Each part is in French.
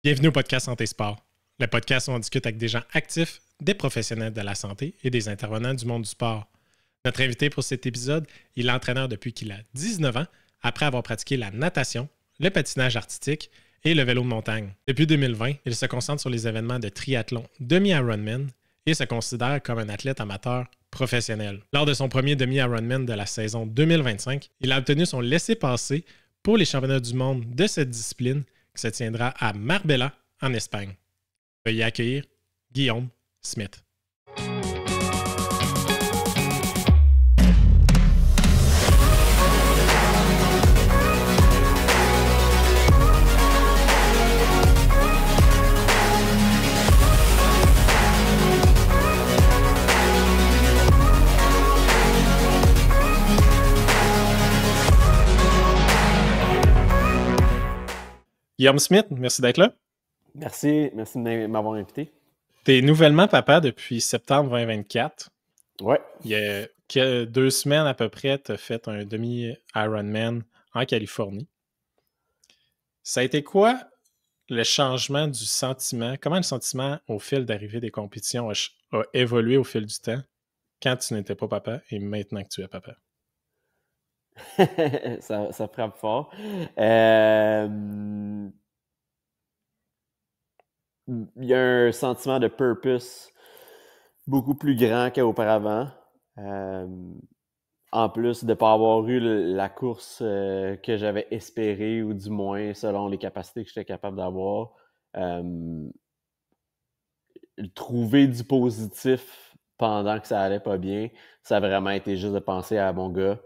Bienvenue au podcast Santé Sport, le podcast où on discute avec des gens actifs, des professionnels de la santé et des intervenants du monde du sport. Notre invité pour cet épisode est l'entraîneur depuis qu'il a 19 ans, après avoir pratiqué la natation, le patinage artistique et le vélo de montagne. Depuis 2020, il se concentre sur les événements de triathlon demi-Ironman et se considère comme un athlète amateur professionnel. Lors de son premier demi-Ironman de la saison 2025, il a obtenu son laissez-passer pour les championnats du monde de cette discipline qui se tiendra à Marbella, en Espagne. Veuillez accueillir Guillaume Smith. Guillaume Smith, merci d'être là. Merci de m'avoir invité. Tu es nouvellement papa depuis septembre 2024. Ouais. Il y a 2 semaines à peu près, tu as fait un demi-Ironman en Californie. Ça a été quoi le changement du sentiment? Comment le sentiment au fil d'arrivée des compétitions a évolué au fil du temps quand tu n'étais pas papa et maintenant que tu es papa? ça frappe fort. Il y a un sentiment de purpose beaucoup plus grand qu'auparavant. En plus de ne pas avoir eu la course que j'avais espérée, ou du moins selon les capacités que j'étais capable d'avoir. Trouver du positif pendant que ça allait pas bien, ça a vraiment été juste de penser à mon gars.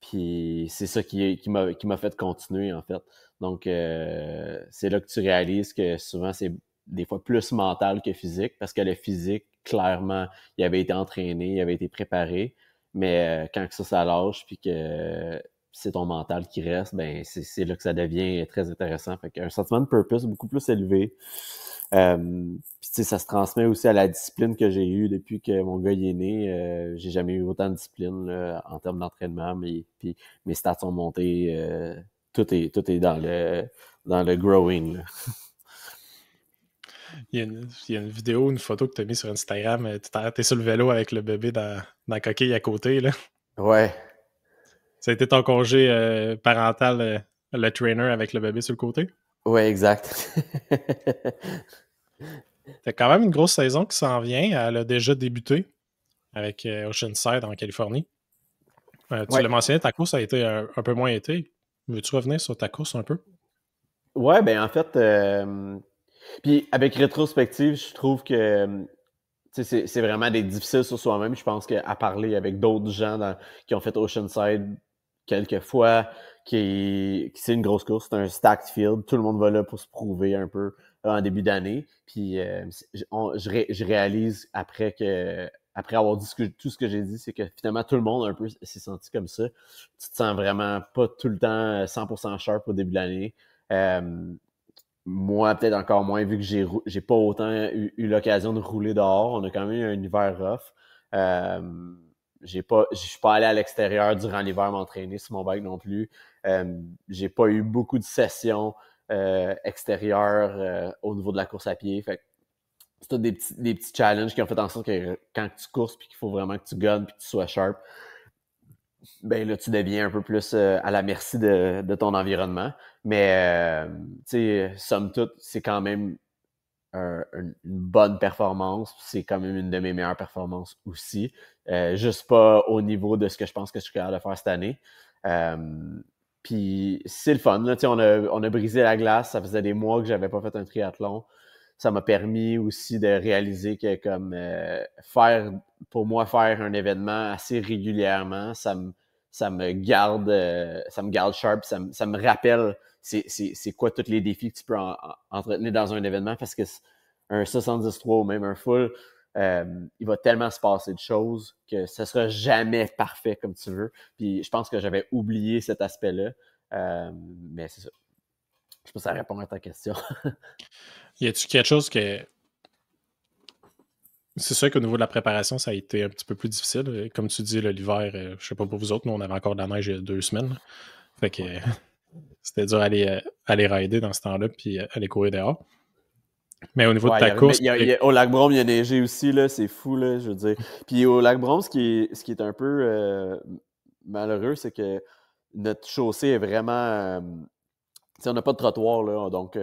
Puis c'est ça qui m'a fait continuer, en fait. Donc, c'est là que tu réalises que souvent, c'est des fois plus mental que physique, parce que le physique, clairement, il avait été entraîné, il avait été préparé. Mais quand ça lâche, puis que c'est ton mental qui reste, ben c'est là que ça devient très intéressant. Fait qu'un sentiment de purpose beaucoup plus élevé. Puis tu sais, ça se transmet aussi à la discipline que j'ai eue depuis que mon gars est né. J'ai jamais eu autant de discipline là, en termes d'entraînement, puis mes stats sont montés. Tout est dans le growing. Là. Il y a une vidéo, une photo que tu as mis sur Instagram. Tu es sur le vélo avec le bébé dans la coquille à côté. Là. Ouais. Ça a été ton congé parental, le trainer avec le bébé sur le côté? Ouais, exact. T'as quand même une grosse saison qui s'en vient. Elle a déjà débuté avec Oceanside en Californie. Tu l'as mentionné, ta course a été un peu moins été. Veux-tu revenir sur ta course un peu? Ouais, ben en fait, puis avec rétrospective, je trouve que c'est vraiment des difficiles sur soi-même. Je pense qu'à parler avec d'autres gens qui ont fait Oceanside quelques fois, qui c'est une grosse course, c'est un stacked field, tout le monde va là pour se prouver un peu en début d'année. Puis je réalise après avoir dit tout ce que j'ai dit, c'est que finalement tout le monde un peu s'est senti comme ça. Tu te sens vraiment pas tout le temps 100% sharp au début de l'année. Moi, peut-être encore moins, vu que j'ai pas autant eu l'occasion de rouler dehors. On a quand même eu un hiver rough. Je suis pas allé à l'extérieur durant l'hiver m'entraîner sur mon bike non plus. J'ai pas eu beaucoup de sessions extérieures au niveau de la course à pied. Fait que c'est tous des petits challenges qui ont fait en sorte que quand tu courses puis qu'il faut vraiment que tu gunnes puis que tu sois sharp, ben là, tu deviens un peu plus à la merci de ton environnement. Mais, tu sais, somme toute, c'est quand même une bonne performance. C'est quand même une de mes meilleures performances aussi. Juste pas au niveau de ce que je pense que je suis capable de faire cette année. Puis c'est le fun. Là, on a brisé la glace. Ça faisait des mois que j'avais pas fait un triathlon. Ça m'a permis aussi de réaliser que comme pour moi, faire un événement assez régulièrement, ça me garde sharp, ça me rappelle c'est quoi tous les défis que tu peux entretenir dans un événement, parce que un 73 ou même un full, il va tellement se passer de choses que ça sera jamais parfait comme tu veux. Puis je pense que j'avais oublié cet aspect-là. Mais c'est ça. Je sais pas si ça répond à ta question. Y a-tu quelque chose que... C'est sûr qu'au niveau de la préparation, ça a été un petit peu plus difficile. Comme tu dis, l'hiver, je sais pas pour vous autres, nous, on avait encore de la neige il y a 2 semaines. Là. Fait que c'était dur à aller rider dans ce temps-là puis aller courir dehors. Mais au niveau de Ouais, ta course, au lac Brome, il y a neigé aussi, là, c'est fou, là, je veux dire. Puis au lac Brome, ce qui est un peu malheureux, c'est que notre chaussée est vraiment... tu sais, on n'a pas de trottoir, là, donc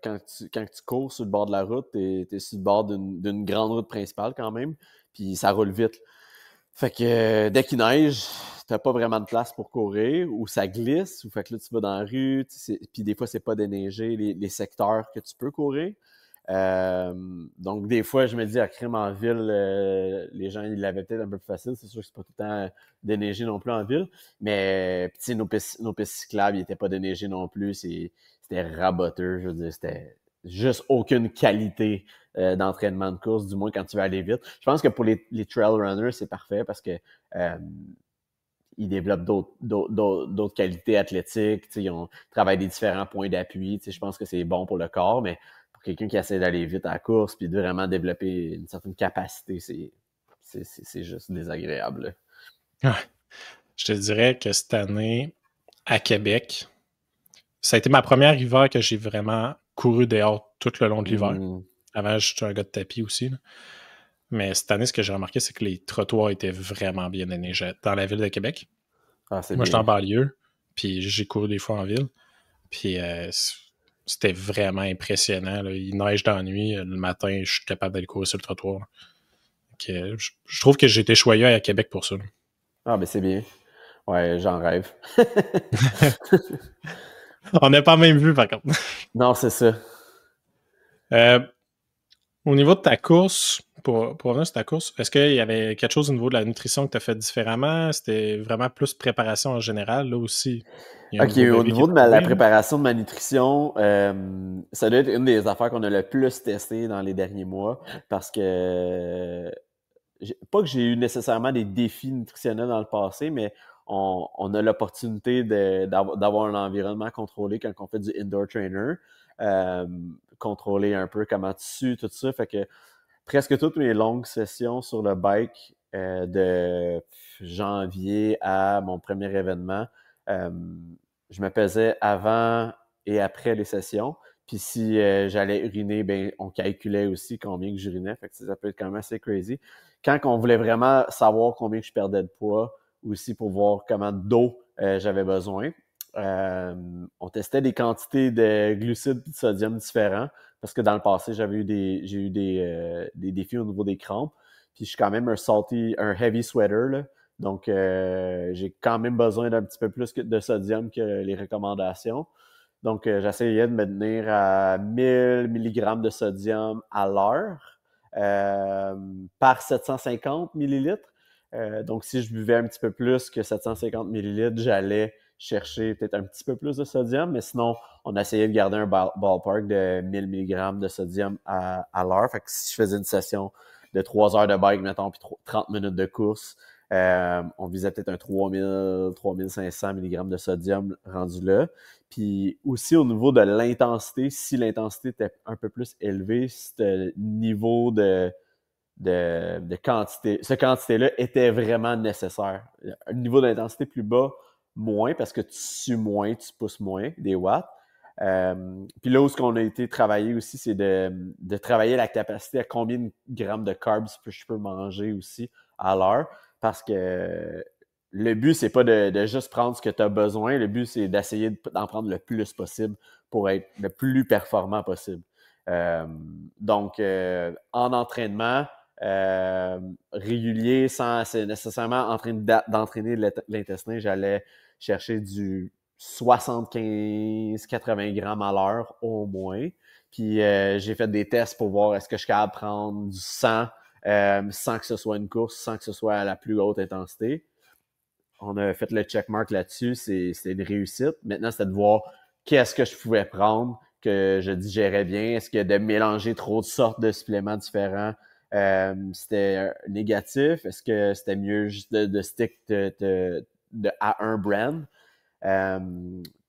quand tu cours sur le bord de la route, t'es sur le bord d'une grande route principale quand même, puis ça roule vite. Fait que dès qu'il neige, t'as pas vraiment de place pour courir, ou ça glisse, ou fait que là, tu vas dans la rue, puis des fois, c'est pas déneigé, les secteurs que tu peux courir. Donc, des fois, je me dis, à crime en ville, les gens, ils l'avaient peut-être un peu plus facile. C'est sûr que c'est pas tout le temps déneigé non plus en ville. Mais, tu sais, nos pistes cyclables, ils étaient pas déneigés non plus. C'était raboteux. Je veux dire, c'était juste aucune qualité d'entraînement de course, du moins quand tu veux aller vite. Je pense que pour les trail runners, c'est parfait parce que ils développent d'autres qualités athlétiques. Ils travaillent des différents points d'appui. Je pense que c'est bon pour le corps, mais pour quelqu'un qui essaie d'aller vite à la course puis de vraiment développer une certaine capacité, c'est juste désagréable. ouais, je te dirais que cette année, à Québec, ça a été ma première hiver que j'ai vraiment couru dehors tout le long de l'hiver. Avant, j'étais un gars de tapis aussi. Là. Mais cette année, ce que j'ai remarqué, c'est que les trottoirs étaient vraiment bien déneigés dans la ville de Québec. Ah, c'est Moi, j'étais bien. en banlieue, puis j'ai couru des fois en ville. Puis c'était vraiment impressionnant. Là. Il neige dans la nuit. Le matin, je suis capable d'aller courir sur le trottoir. Je trouve que j'ai été choyé à Québec pour ça. Là. Ah, ben c'est bien. Ouais, j'en rêve. On n'a pas même vu, par contre. Non, c'est ça. Au niveau de ta course, pour revenir sur ta course, est-ce qu'il y avait quelque chose au niveau de la nutrition que tu as fait différemment? C'était vraiment plus préparation en général, là aussi? Il y a un OK, nouveau au bébé qui est niveau de la arrivé. Là. préparation de ma nutrition, ça doit être une des affaires qu'on a le plus testé dans les derniers mois parce que pas que j'ai eu nécessairement des défis nutritionnels dans le passé, mais on a l'opportunité d'avoir un environnement contrôlé quand on fait du indoor trainer, contrôler un peu comment tu sues, tout ça. Fait que presque toutes mes longues sessions sur le bike de janvier à mon premier événement, je me pesais avant et après les sessions. Puis si j'allais uriner, ben on calculait aussi combien que j'urinais. Fait que ça peut être quand même assez crazy. Quand on voulait vraiment savoir combien que je perdais de poids, aussi pour voir comment d'eau j'avais besoin, on testait des quantités de glucides et de sodium différents parce que dans le passé, j'ai eu des défis au niveau des crampes. Puis je suis quand même un heavy sweater, là. Donc, j'ai quand même besoin d'un petit peu plus de sodium que les recommandations. Donc, j'essayais de me tenir à 1000 mg de sodium à l'heure par 750 millilitres. Donc, si je buvais un petit peu plus que 750 millilitres, j'allais chercher peut-être un petit peu plus de sodium, mais sinon, on essayait de garder un ballpark de 1000 mg de sodium à l'heure. Fait que si je faisais une session de 3 heures de bike, mettons, puis 30 minutes de course, on visait peut-être un 3500 mg de sodium rendu là. Puis aussi au niveau de l'intensité, si l'intensité était un peu plus élevée, ce niveau de quantité, cette quantité-là était vraiment nécessaire. Un niveau d'intensité plus bas, moins, parce que tu sues moins, tu pousses moins des watts. Puis là où ce qu'on a été travailler aussi, c'est de travailler la capacité à combien de grammes de carbs je peux manger aussi à l'heure. Parce que le but, c'est pas de juste prendre ce que tu as besoin. Le but, c'est d'essayer d'en prendre le plus possible pour être le plus performant possible. Donc, en entraînement régulier, sans nécessairement en train d'entraîner l'intestin, j'allais chercher du 75-80 grammes à l'heure au moins. Puis j'ai fait des tests pour voir est-ce que je suis capable de prendre du sang sans que ce soit une course, sans que ce soit à la plus haute intensité. On a fait le checkmark là-dessus, c'était une réussite. Maintenant, c'était de voir qu'est-ce que je pouvais prendre, que je digérais bien. Est-ce que de mélanger trop de sortes de suppléments différents, c'était négatif? Est-ce que c'était mieux juste de stick à un brand?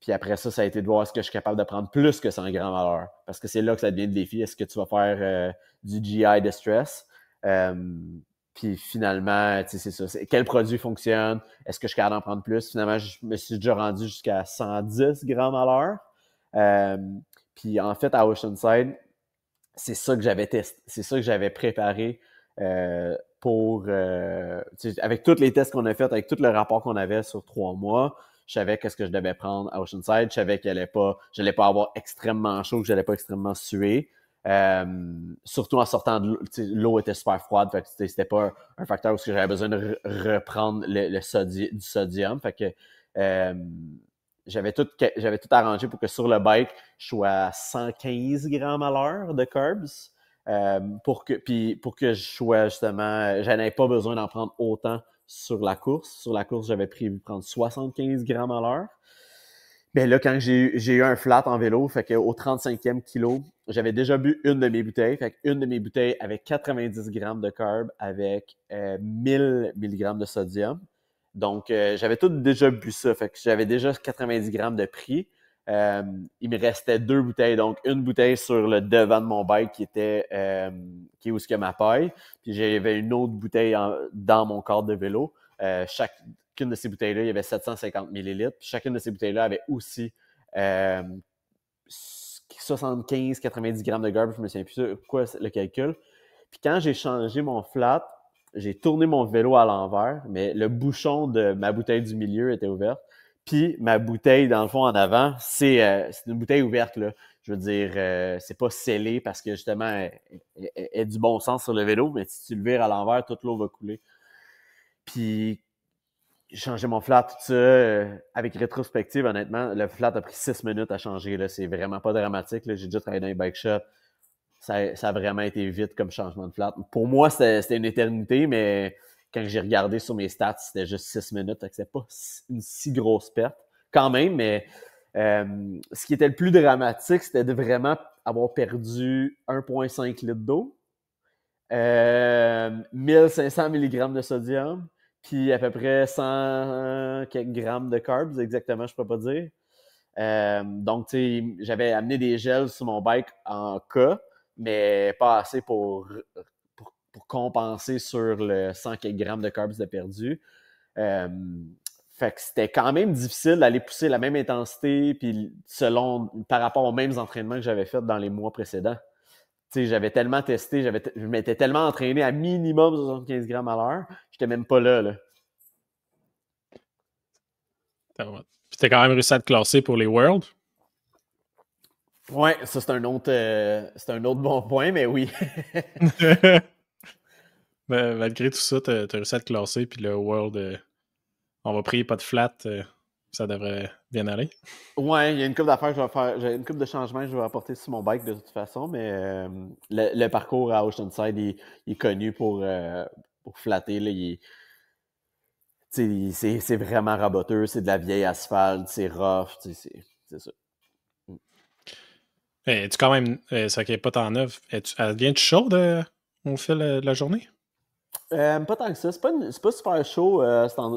Puis après ça, ça a été de voir est-ce que je suis capable de prendre plus que 100 grammes à l'heure. Parce que c'est là que ça devient le défi. Est-ce que tu vas faire du GI de stress? Puis finalement, tu sais, c'est ça. Quel produit fonctionne? Est-ce que je suis capable d'en prendre plus? Finalement, je me suis déjà rendu jusqu'à 110 grammes à l'heure. Puis en fait, à Oceanside, c'est ça que j'avais testé, c'est ça que j'avais préparé pour avec tous les tests qu'on a fait, avec tout le rapport qu'on avait sur 3 mois, je savais qu'est-ce que je devais prendre à Oceanside, je savais j'allais pas avoir extrêmement chaud, que j'allais pas extrêmement suer. Surtout en sortant de l'eau, l'eau était super froide, fait que c'était pas un facteur où j'avais besoin de reprendre du sodium. Fait que j'avais tout arrangé pour que sur le bike, je sois à 115 grammes à l'heure de carbs. Pour que je sois justement, j'en avais pas besoin d'en prendre autant sur la course. Sur la course, j'avais prévu de prendre 75 grammes à l'heure. Mais là, quand j'ai eu un flat en vélo, fait qu'au 35e kilo, j'avais déjà bu une de mes bouteilles. Fait qu'une de mes bouteilles avait 90 grammes de carb avec 1000 mg de sodium. Donc, j'avais tout déjà bu ça. Fait que j'avais déjà 90 grammes de prix. Il me restait 2 bouteilles. Donc, une bouteille sur le devant de mon bike qui est où est-ce que ma paille. Puis j'avais une autre bouteille dans mon cadre de vélo. Chacune de ces bouteilles-là, il y avait 750 millilitres. Puis chacune de ces bouteilles-là avait aussi 75-90 grammes de carb. Je me souviens plus quoi le calcul. Puis quand j'ai changé mon flat, j'ai tourné mon vélo à l'envers, mais le bouchon de ma bouteille du milieu était ouvert. Puis ma bouteille, dans le fond, en avant, c'est une bouteille ouverte, là. Je veux dire, c'est pas scellé parce que justement, elle est du bon sens sur le vélo, mais si tu le vires à l'envers, toute l'eau va couler. Puis j'ai changé mon flat, tout ça. Avec rétrospective, honnêtement, le flat a pris 6 minutes à changer. Là. C'est vraiment pas dramatique. Là. J'ai déjà travaillé dans les bike shops. Ça a vraiment été vite comme changement de flat. Pour moi, c'était une éternité, mais quand j'ai regardé sur mes stats, c'était juste 6 minutes. C'était pas une si grosse perte. Quand même, mais ce qui était le plus dramatique, c'était de vraiment avoir perdu 1,5 litre d'eau, 1500 mg de sodium, puis à peu près 100 quelques grammes de carbs, exactement, je peux pas dire. Donc, tu sais, j'avais amené des gels sur mon bike en cas, mais pas assez pour compenser sur le 100 quelques grammes de carbs de perdu. Fait que c'était quand même difficile d'aller pousser la même intensité puis par rapport aux mêmes entraînements que j'avais fait dans les mois précédents. Tu sais, j'avais tellement testé, je m'étais tellement entraîné à minimum 75 grammes à l'heure, j'étais même pas là. Puis t'as quand même réussi à te classer pour les Worlds. Ouais, ça c'est un autre bon point, mais oui. Malgré tout ça, t'as réussi à te classer, puis le World, on va prier pas de flat, ça devrait bien aller. Ouais, il y a une couple d'affaires que je vais faire. J'ai une couple de changements que je vais apporter sur mon bike de toute façon, mais le parcours à Oceanside il est connu pour flatter. Là, c'est vraiment raboteux, c'est de la vieille asphalte, c'est rough, c'est ça. Es-tu quand même, ça qui est pas tant neuf, elle vient-tu chaude au fil de la journée? Pas tant que ça. C'est pas super chaud.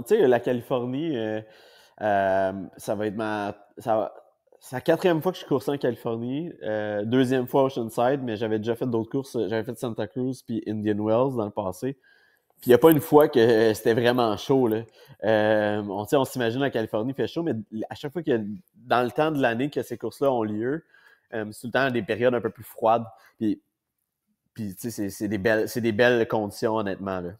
Tu sais, la Californie, ça va être c'est la 4e fois que je course en Californie. 2e fois Oceanside, mais j'avais déjà fait d'autres courses. J'avais fait Santa Cruz puis Indian Wells dans le passé. Puis il n'y a pas une fois que c'était vraiment chaud. Là. On s'imagine la Californie fait chaud, mais à chaque fois dans le temps de l'année que ces courses-là ont lieu, c'est tout le temps des périodes un peu plus froides. Puis tu sais, c'est des belles conditions, honnêtement. Là.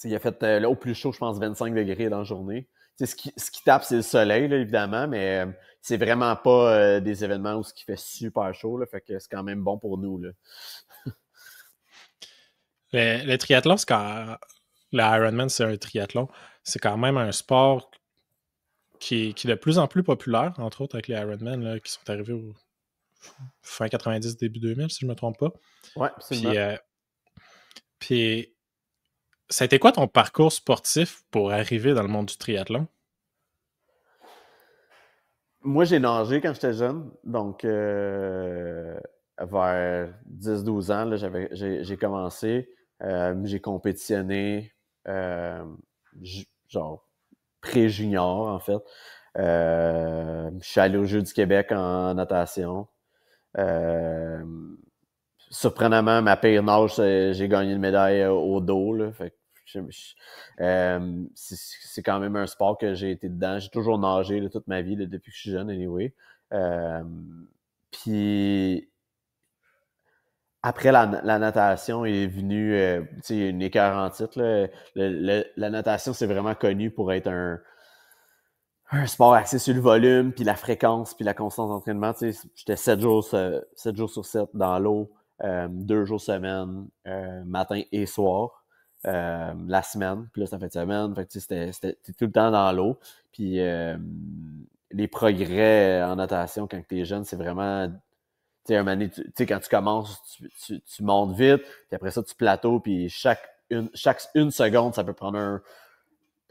Il a fait là, au plus chaud, je pense, 25 degrés dans la journée. Ce qui tape, c'est le soleil, là, évidemment, mais c'est vraiment pas des événements où ce qui fait super chaud. Là, fait que c'est quand même bon pour nous. Là. Le triathlon, le Ironman, c'est un triathlon. C'est quand même un sport qui est de plus en plus populaire, entre autres avec les Ironman là, qui sont arrivés au fin 90, début 2000, si je ne me trompe pas. Ouais, absolument. Puis ça a été quoi ton parcours sportif pour arriver dans le monde du triathlon? Moi, j'ai nagé quand j'étais jeune. Donc, vers 10-12 ans, là, j'ai commencé. J'ai compétitionné genre pré-junior, en fait. Je suis allé aux Jeux du Québec en natation. Surprenamment, ma pire nage, j'ai gagné une médaille au dos. Là, fait que c'est quand même un sport que j'ai été dedans. J'ai toujours nagé là, toute ma vie, là, depuis que je suis jeune, anyway. Puis après la natation est venue, tu sais, une écœur en titre, là. La natation, c'est vraiment connu pour être un sport axé sur le volume, puis la fréquence, puis la constance d'entraînement. Tu sais, j'étais 7 jours sur 7 dans l'eau, 2 jours semaine, matin et soir, la semaine. Puis là, ça fait de semaine. Fait que, tu sais, t'es tout le temps dans l'eau. Puis les progrès en natation quand t'es jeune, c'est vraiment... Tu sais, un moment donné, tu sais, quand tu commences, tu montes vite, puis après ça, tu plateaux, puis chaque une seconde, ça peut prendre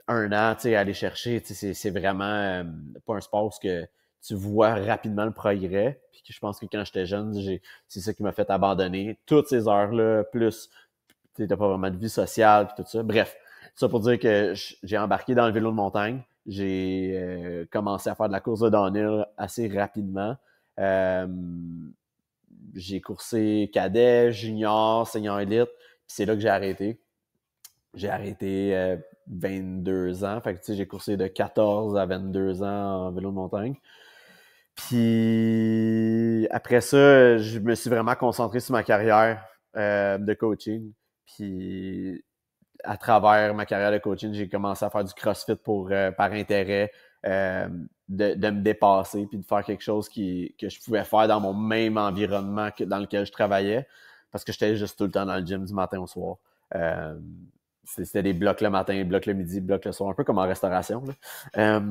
un an, tu sais, à aller chercher. Tu sais, c'est vraiment pas un sport où que tu vois rapidement le progrès. Puis que je pense que quand j'étais jeune, c'est ça qui m'a fait abandonner. Toutes ces heures-là, plus tu n'as pas vraiment de vie sociale, puis tout ça. Bref, ça pour dire que j'ai embarqué dans le vélo de montagne. J'ai commencé à faire de la course de downhill assez rapidement. Euh, j'ai coursé cadet, junior, senior élite, puis c'est là que j'ai arrêté. J'ai arrêté 22 ans. Fait que, tu sais, j'ai coursé de 14 à 22 ans en vélo de montagne. Puis après ça, je me suis vraiment concentré sur ma carrière de coaching. Puis à travers ma carrière de coaching, j'ai commencé à faire du CrossFit par intérêt, de me dépasser puis de faire quelque chose que je pouvais faire dans mon même environnement que dans lequel je travaillais. Parce que j'étais juste tout le temps dans le gym du matin au soir. Euh, C'était des blocs le matin, blocs le midi, blocs le soir, un peu comme en restauration, là.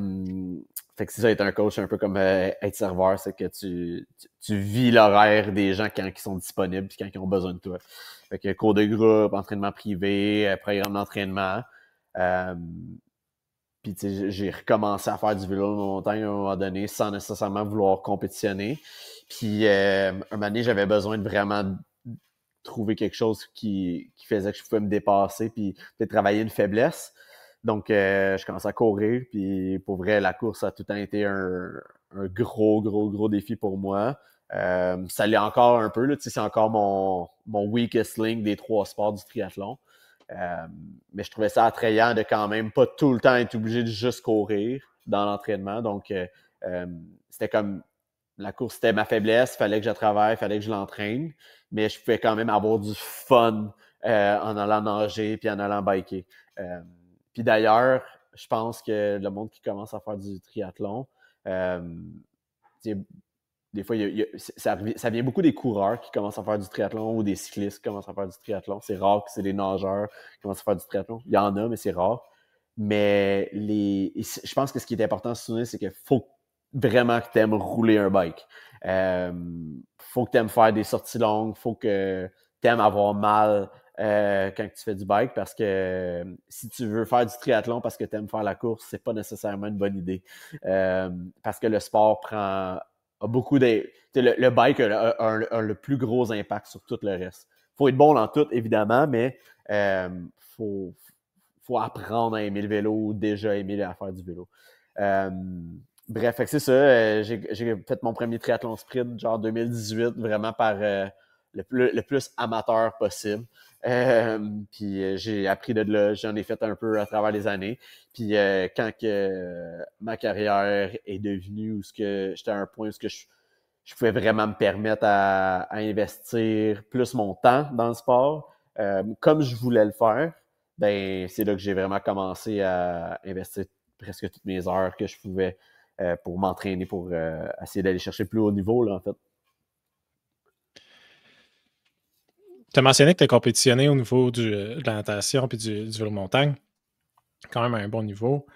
Fait que c'est ça, être un coach, un peu comme être serveur, c'est que tu vis l'horaire des gens quand ils sont disponibles puis quand ils ont besoin de toi. Fait que cours de groupe, entraînement privé, programme d'entraînement. Euh, Puis tu sais, j'ai recommencé à faire du vélo de montagne à un moment donné sans nécessairement vouloir compétitionner. Puis un moment donné, j'avais besoin de vraiment trouver quelque chose qui faisait que je pouvais me dépasser puis peut-être travailler une faiblesse. Donc, je commençais à courir, puis pour vrai, la course a tout le temps été un gros défi pour moi. Ça l'est encore un peu, là, tu sais, c'est encore mon weakest link des 3 sports du triathlon. Mais je trouvais ça attrayant de quand même pas tout le temps être obligé de juste courir dans l'entraînement. Donc, c'était comme la course, c'était ma faiblesse, il fallait que je travaille, il fallait que je l'entraîne, mais je pouvais quand même avoir du fun en allant nager puis en allant biker. Euh, Puis d'ailleurs, je pense que le monde qui commence à faire du triathlon, euh, des fois, ça vient beaucoup des coureurs qui commencent à faire du triathlon ou des cyclistes qui commencent à faire du triathlon. C'est rare que c'est des nageurs qui commencent à faire du triathlon. Il y en a, mais c'est rare. Mais je pense que ce qui est important à se souvenir, c'est qu'il faut vraiment que tu aimes rouler un bike. Faut que tu aimes faire des sorties longues. Faut que tu aimes avoir mal quand tu fais du bike parce que si tu veux faire du triathlon parce que tu aimes faire la course, c'est pas nécessairement une bonne idée. Parce que le sport a beaucoup de. Le bike a le plus gros impact sur tout le reste. Faut être bon dans tout, évidemment, mais faut, faut apprendre à aimer le vélo ou déjà aimer à faire du vélo. Euh, Bref, fait que c'est ça. J'ai fait mon premier triathlon sprint, genre 2018, vraiment par le plus amateur possible. Puis j'ai appris de là, j'en ai fait un peu à travers les années. Puis quand que ma carrière est devenue où j'étais à un point où je pouvais vraiment me permettre à investir plus mon temps dans le sport, comme je voulais le faire, ben c'est là que j'ai vraiment commencé à investir presque toutes mes heures que je pouvais pour m'entraîner, pour essayer d'aller chercher le plus haut niveau, là, en fait. Tu as mentionné que tu as compétitionné au niveau de la natation et du vélo de montagne, quand même à un bon niveau.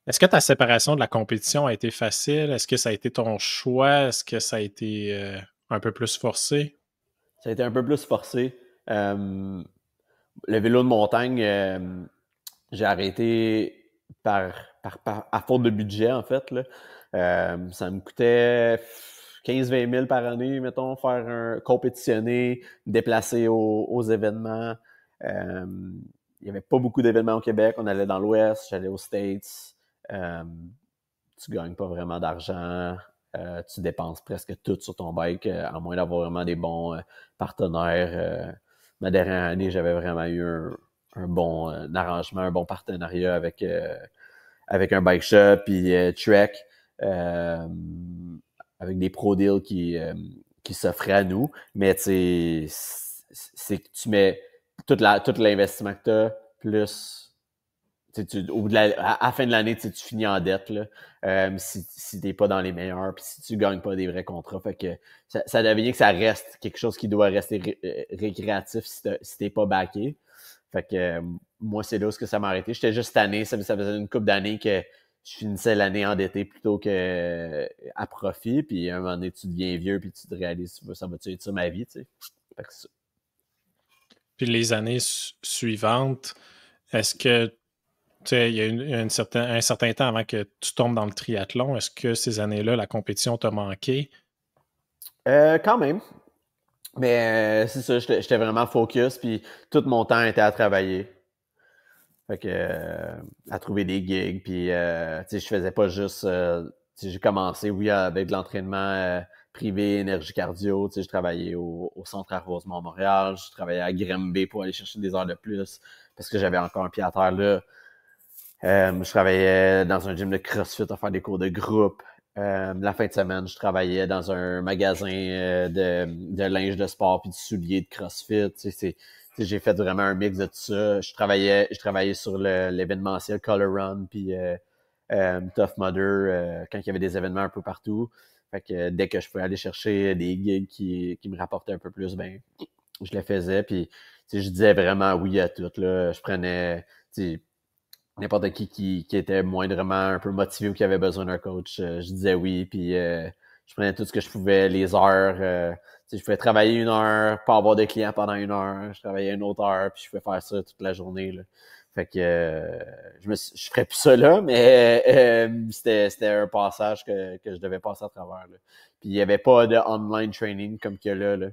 Est-ce que ta séparation de la compétition a été facile? Est-ce que ça a été ton choix? Est-ce que ça a été un peu plus forcé? Ça a été un peu plus forcé. Le vélo de montagne, j'ai arrêté à faute de budget, en fait, là. Ça me coûtait 15-20 000 par année, mettons, compétitionner, me déplacer aux événements. Euh, il n'y avait pas beaucoup d'événements au Québec. On allait dans l'Ouest, j'allais aux States. Euh, Tu gagnes pas vraiment d'argent. Tu dépenses presque tout sur ton bike, à moins d'avoir vraiment des bons partenaires. Ma dernière année, j'avais vraiment eu un bon arrangement, un bon partenariat avec un bike shop puis Trek, avec des pro deals qui s'offrait à nous, mais c'est que tu mets tout l'investissement que tu as, plus à la fin de l'année, tu finis en dette là, si t'es pas dans les meilleurs, puis si tu gagnes pas des vrais contrats. Fait que ça devient que ça reste quelque chose qui doit rester récréatif si t'es pas backé. Fait que moi, c'est là où ça m'a arrêté. J'étais juste tanné. Ça faisait une couple d'années que je finissais l'année endetté plutôt que à profit. Puis à un moment donné, tu deviens vieux puis tu te réalises, ça va-tu être ça ma vie, tu sais. Fait que Puis les années suivantes, est-ce que il y a un certain temps avant que tu tombes dans le triathlon? Est-ce que ces années-là, la compétition t'a manqué? Quand même. Mais c'est ça, j'étais vraiment focus, puis tout mon temps était à travailler. Fait que à trouver des gigs, puis je faisais pas juste j'ai commencé, oui, avec de l'entraînement privé, énergie cardio. Je travaillais au centre à Rosemont-Montréal, je travaillais à Granby pour aller chercher des heures de plus parce que j'avais encore un pied à terre là. Je travaillais dans un gym de CrossFit à faire des cours de groupe. La fin de semaine, je travaillais dans un magasin de linge de sport puis de souliers de CrossFit. J'ai fait vraiment un mix de tout ça. Je travaillais sur l'événementiel Color Run puis Tough Mudder quand il y avait des événements un peu partout. Fait que dès que je pouvais aller chercher des gigs qui me rapportaient un peu plus, ben je le faisais. Puis je disais vraiment oui à tout. Là. Je prenais n'importe qui était moindrement un peu motivé ou qui avait besoin d'un coach, je disais oui, puis je prenais tout ce que je pouvais, les heures, je pouvais travailler 1 heure, pas avoir de clients pendant 1 heure, je travaillais 1 autre heure, puis je pouvais faire ça toute la journée, là. Fait que je ferais plus ça là, mais c'était un passage que je devais passer à travers, là. Puis il y avait pas de online training comme qu'il y a là.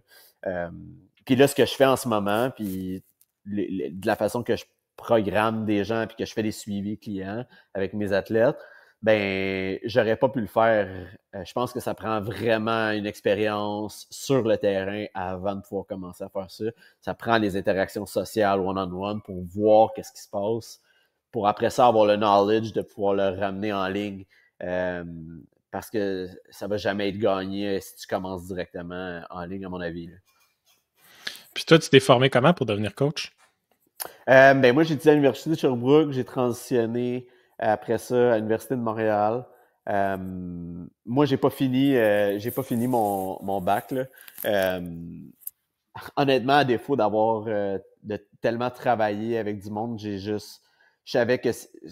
Puis là, ce que je fais en ce moment, puis de la façon que je programme des gens puis que je fais des suivis clients avec mes athlètes, ben j'aurais pas pu le faire. Je pense que ça prend vraiment une expérience sur le terrain avant de pouvoir commencer à faire ça. Ça prend des interactions sociales one-on-one pour voir qu'est-ce qui se passe, pour après ça avoir le knowledge de pouvoir le ramener en ligne. Parce que ça va jamais être gagné si tu commences directement en ligne, à mon avis, là. Puis toi, tu t'es formé comment pour devenir coach? Ben moi, j'ai étudié à l'Université de Sherbrooke. J'ai transitionné après ça à l'Université de Montréal. Moi, j'ai pas fini mon bac, là. Honnêtement, à défaut d'avoir de tellement travaillé avec du monde, je savais que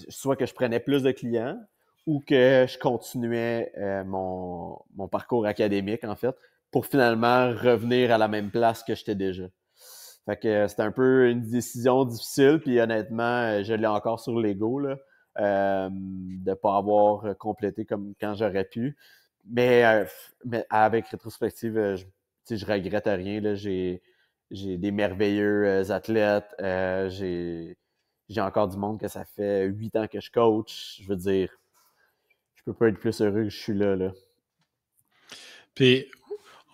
soit que je prenais plus de clients ou que je continuais mon parcours académique, en fait, pour finalement revenir à la même place que j'étais déjà. Fait que c'était un peu une décision difficile, puis honnêtement, je l'ai encore sur l'ego, là, de pas avoir complété comme quand j'aurais pu. Mais avec rétrospective, je regrette rien, là. J'ai des merveilleux athlètes. J'ai encore du monde que ça fait 8 ans que je coach. Je veux dire, je peux pas être plus heureux que je suis là. Puis,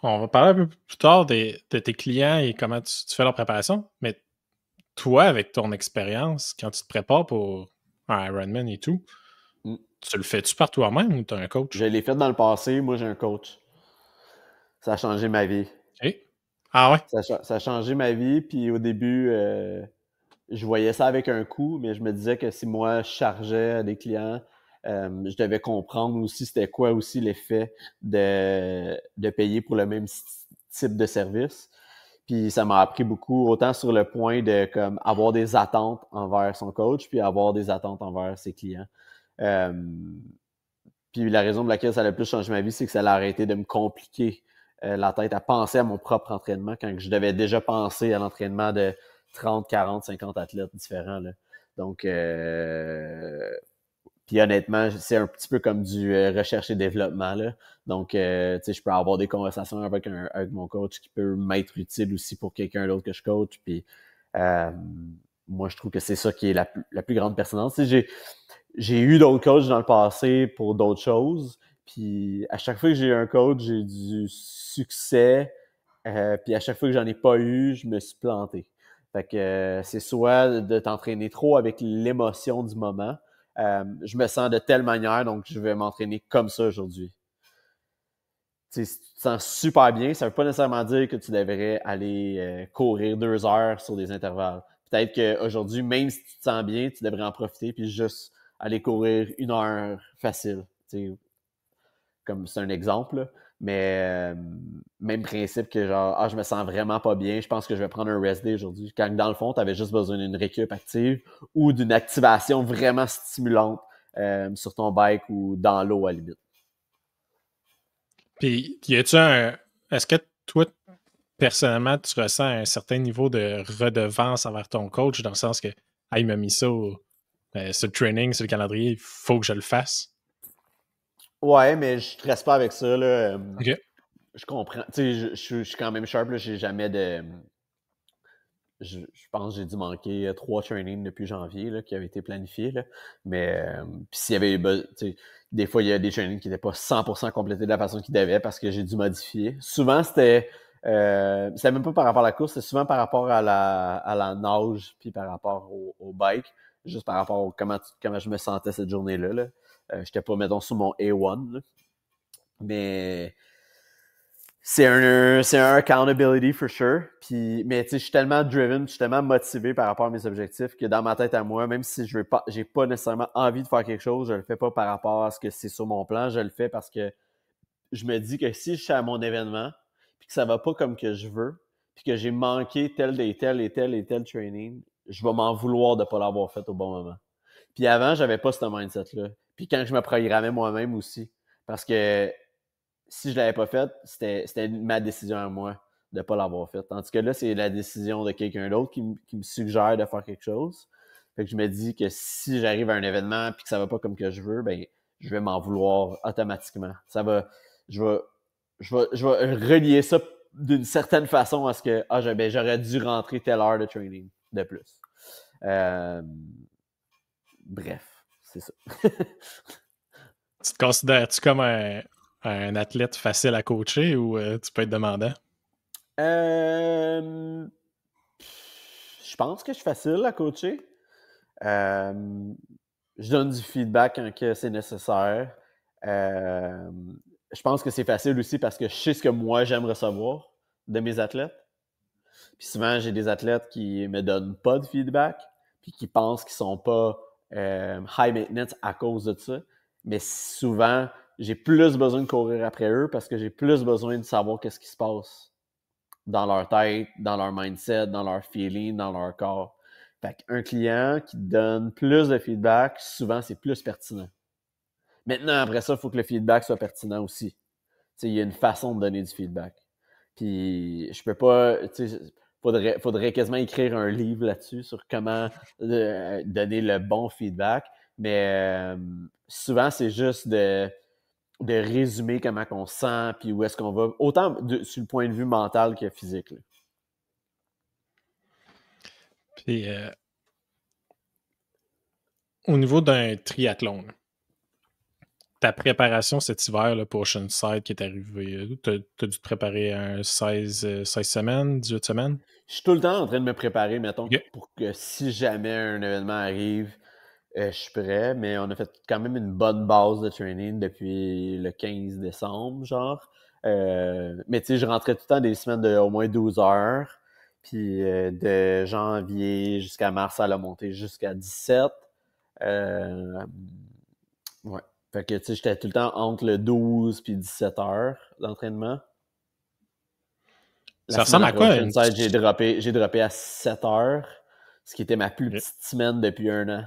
on va parler un peu plus tard de tes clients et comment tu fais leur préparation. Mais toi, avec ton expérience, quand tu te prépares pour un Ironman et tout, Mm. tu le fais-tu par toi-même ou tu as un coach? Je l'ai fait dans le passé. Moi, j'ai un coach. Ça a changé ma vie. OK. Ah ouais? Ça a changé ma vie. Puis au début, je voyais ça avec un coût, mais je me disais que si moi, je chargeais des clients, je devais comprendre aussi c'était quoi aussi l'effet de payer pour le même type de service. Puis ça m'a appris beaucoup, autant sur le point de comme avoir des attentes envers son coach, puis avoir des attentes envers ses clients. Euh, puis la raison pour laquelle ça a le plus changé ma vie, c'est que ça a arrêté de me compliquer la tête à penser à mon propre entraînement quand je devais déjà penser à l'entraînement de 30, 40, 50 athlètes différents, là. Donc, puis honnêtement, c'est un petit peu comme du recherche et développement, là. Donc, tu sais, je peux avoir des conversations avec mon coach qui peut m'être utile aussi pour quelqu'un d'autre que je coach. Puis, euh, moi, je trouve que c'est ça qui est la plus grande pertinence. Tu sais, j'ai eu d'autres coachs dans le passé pour d'autres choses. Puis à chaque fois que j'ai eu un coach, j'ai du succès. Puis à chaque fois que j'en ai pas eu, je me suis planté. Fait que c'est soit de t'entraîner trop avec l'émotion du moment. Je me sens de telle manière, donc je vais m'entraîner comme ça aujourd'hui. si tu te sens super bien, ça ne veut pas nécessairement dire que tu devrais aller courir 2 heures sur des intervalles. Peut-être qu'aujourd'hui, même si tu te sens bien, tu devrais en profiter puis juste aller courir 1 heure facile. Comme c'est un exemple, là. Mais même principe que genre, je me sens vraiment pas bien, je pense que je vais prendre un rest day aujourd'hui. Quand dans le fond, tu avais juste besoin d'une récup active ou d'une activation vraiment stimulante sur ton bike ou dans l'eau à la limite. Puis, est-ce que toi, personnellement, tu ressens un certain niveau de redevance envers ton coach dans le sens que, il m'a mis ça sur le training, sur le calendrier, il faut que je le fasse? Ouais, mais je stresse pas avec ça, là. OK. Je comprends. Tu sais, je suis quand même sharp, là. J'ai jamais de. Je pense que j'ai dû manquer 3 trainings depuis janvier là, qui avaient été planifiés. Là. Mais puis s'il y avait des fois, il y a des trainings qui n'étaient pas 100% complétés de la façon qu'ils devaient parce que j'ai dû modifier. Souvent, c'était même pas par rapport à la course, c'était souvent par rapport à la nage puis par rapport au bike, juste par rapport à comment je me sentais cette journée-là. Là. J'étais pas, mettons, sous mon A1. Là. Mais c'est un accountability for sure. Puis, mais tu sais, je suis tellement driven, je suis tellement motivé par rapport à mes objectifs que dans ma tête à moi, même si j'ai pas nécessairement envie de faire quelque chose, je le fais pas par rapport à ce que c'est sur mon plan, je le fais parce que je me dis que si je suis à mon événement, puis que ça va pas comme que je veux, puis que j'ai manqué tel et tel training, je vais m'en vouloir de pas l'avoir fait au bon moment. Puis avant, j'avais pas ce mindset-là. Puis quand je me programmais moi-même aussi, parce que si je l'avais pas fait, c'était ma décision à moi de pas l'avoir fait. Tandis que là, c'est la décision de quelqu'un d'autre qui me suggère de faire quelque chose. Fait que je me dis que si j'arrive à un événement et que ça va pas comme que je veux, ben je vais m'en vouloir automatiquement. Je vais, je vais relier ça d'une certaine façon à ce que j'aurais dû rentrer telle heure de training de plus. Bref, c'est ça. Tu te considères-tu comme un athlète facile à coacher ou tu peux être demandant? Je pense que je suis facile à coacher. Je donne du feedback quand que c'est nécessaire. Je pense que c'est facile aussi parce que je sais ce que moi j'aime recevoir de mes athlètes. Puis souvent, j'ai des athlètes qui me donnent pas de feedback, puis qui pensent qu'ils sont pas high maintenance à cause de ça. Mais souvent, j'ai plus besoin de courir après eux parce que j'ai plus besoin de savoir qu'est-ce qui se passe dans leur tête, dans leur mindset, dans leur feeling, dans leur corps. Fait qu'un client qui donne plus de feedback, souvent, c'est plus pertinent. Maintenant, après ça, il faut que le feedback soit pertinent aussi. Il y a une façon de donner du feedback. Puis, je peux pas... Faudrait quasiment écrire un livre là-dessus sur comment donner le bon feedback. Mais souvent, c'est juste de résumer comment on se sent, puis où est-ce qu'on va, autant sur le point de vue mental que physique. Là. Puis, au niveau d'un triathlon, ta préparation cet hiver là, pour Oceanside qui est arrivé, tu as dû te préparer un 16 semaines, 18 semaines? Je suis tout le temps en train de me préparer, mettons, Okay. pour que si jamais un événement arrive, je suis prêt, mais on a fait quand même une bonne base de training depuis le 15 décembre, genre. Mais tu sais, je rentrais tout le temps des semaines de au moins 12 heures. Puis de janvier jusqu'à mars, ça a monté jusqu'à 17. Ouais. Fait que tu sais, j'étais tout le temps entre le 12 puis 17 heures d'entraînement. La Ça semaine ressemble à après quoi? Oceanside, j'ai droppé à 7 heures, ce qui était ma plus petite semaine depuis 1 an.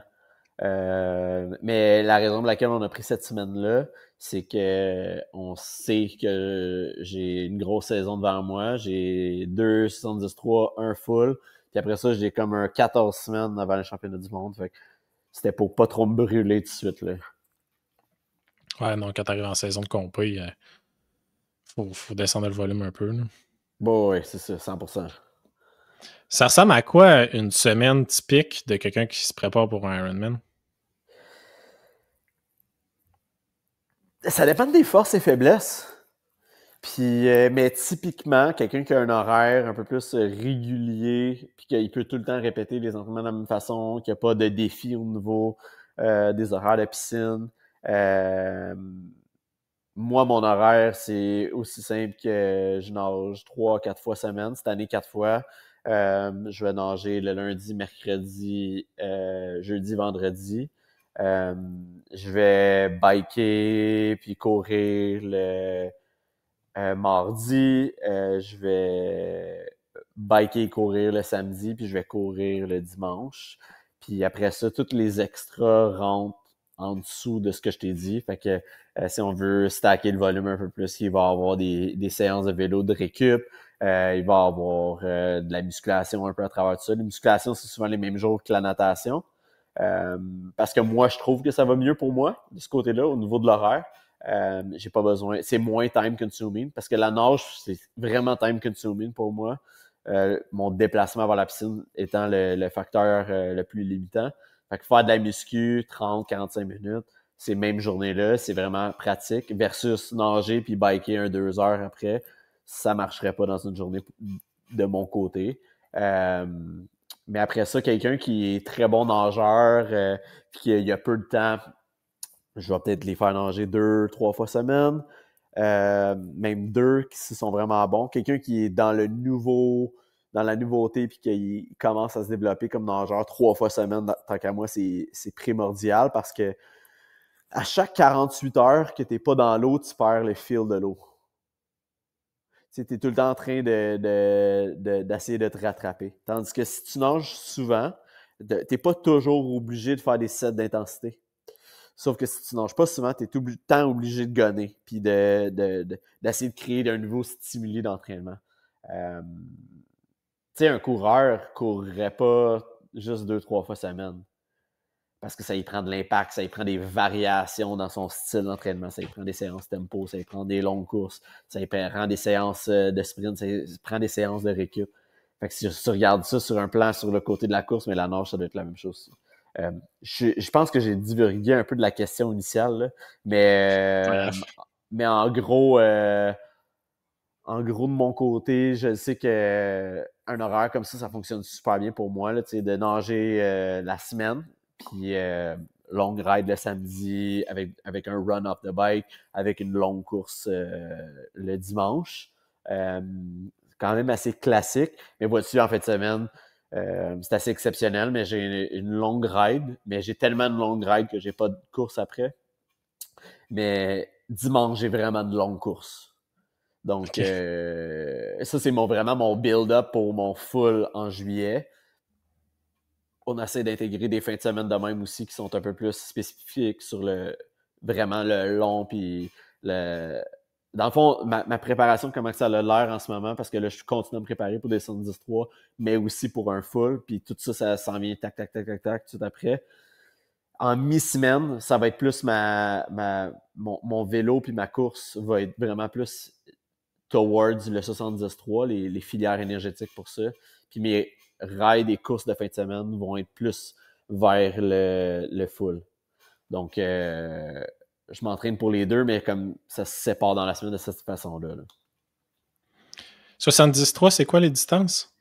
Mais la raison pour laquelle on a pris cette semaine-là, c'est que on sait que j'ai une grosse saison devant moi. J'ai 2,73, un full. Puis après ça, j'ai comme un 14 semaines avant le championnat du monde. Fait que c'était pour pas trop me brûler tout de suite. Là. Ouais, non, quand tu arrives en saison de compé, faut descendre le volume un peu. Là. Bon, ouais, c'est ça, 100%. Ça ressemble à quoi une semaine typique de quelqu'un qui se prépare pour un Ironman? Ça dépend des forces et faiblesses. Puis, mais typiquement, quelqu'un qui a un horaire un peu plus régulier, puis qu'il peut tout le temps répéter les entraînements de la même façon, qu'il n'y a pas de défi au niveau des horaires de piscine, moi, mon horaire, c'est aussi simple que je nage 3-4 fois semaine. Cette année, 4 fois. Je vais nager le lundi, mercredi, jeudi, vendredi. Euh, je vais biker puis courir le mardi. Je vais biker et courir le samedi, puis je vais courir le dimanche. Puis après ça, tous les extras rentrent en dessous de ce que je t'ai dit. Fait que si on veut stacker le volume un peu plus, il va y avoir des séances de vélo de récup. Il va y avoir de la musculation un peu à travers tout ça. Les musculations, c'est souvent les mêmes jours que la natation. Parce que moi, je trouve que ça va mieux pour moi de ce côté-là, au niveau de l'horaire. J'ai pas besoin. C'est moins time consuming parce que la nage, c'est vraiment time consuming pour moi. Mon déplacement vers la piscine étant le facteur le plus limitant. Fait que faire de la muscu 30-45 minutes, ces mêmes journées-là, c'est vraiment pratique. Versus nager puis biker 2 heures après, ça marcherait pas dans une journée de mon côté. Mais après ça, quelqu'un qui est très bon nageur, puis qui a peu de temps, je vais peut-être les faire nager 2-3 fois semaine. Même 2 qui sont vraiment bons. Quelqu'un qui est dans la nouveauté puis qui commence à se développer comme nageur 3 fois semaine, tant qu'à moi, c'est primordial parce que à chaque 48 heures que tu n'es pas dans l'eau, tu perds le fil de l'eau. Tu es tout le temps en train d'essayer de te rattraper. Tandis que si tu nages souvent, tu n'es pas toujours obligé de faire des sets d'intensité. Sauf que si tu nages pas souvent, tu es tout le temps obligé de gonner puis d'essayer de créer un nouveau stimuli d'entraînement. Tu sais, un coureur ne courrait pas juste 2-3 fois semaine parce que ça y prend de l'impact, ça y prend des variations dans son style d'entraînement, ça y prend des séances tempo, ça y prend des longues courses, ça y prend des séances de sprint, ça y prend des séances de récup. Fait que si tu regardes ça sur un plan sur le côté de la course, mais la nage, ça doit être la même chose. Je pense que j'ai divulgué un peu de la question initiale, là, mais en gros, de mon côté, je sais que un horaire comme ça fonctionne super bien pour moi, là, de nager la semaine, puis longue ride le samedi avec un run off the bike, avec une longue course le dimanche. Quand même assez classique, mais vois-tu, en fin de semaine, c'est assez exceptionnel, mais j'ai une longue ride, mais j'ai tellement de longue ride que j'ai pas de course après. Mais dimanche, j'ai vraiment de longues courses. Donc, ça, c'est vraiment mon build-up pour mon full en juillet. On essaie d'intégrer des fins de semaine de même aussi qui sont un peu plus spécifiques sur vraiment le long. Puis dans le fond, ma préparation, comment ça a l'air en ce moment, parce que là, je continue à me préparer pour des 110-3, mais aussi pour un full. Puis tout ça, ça s'en vient tac, tac, tac, tac, tac, tout après. En mi-semaine, ça va être plus mon vélo puis ma course va être vraiment plus towards le 70-3, les filières énergétiques pour ça. Puis mes rides et courses de fin de semaine vont être plus vers le full. Donc, je m'entraîne pour les deux, mais comme ça se sépare dans la semaine de cette façon-là. 73, c'est quoi les distances?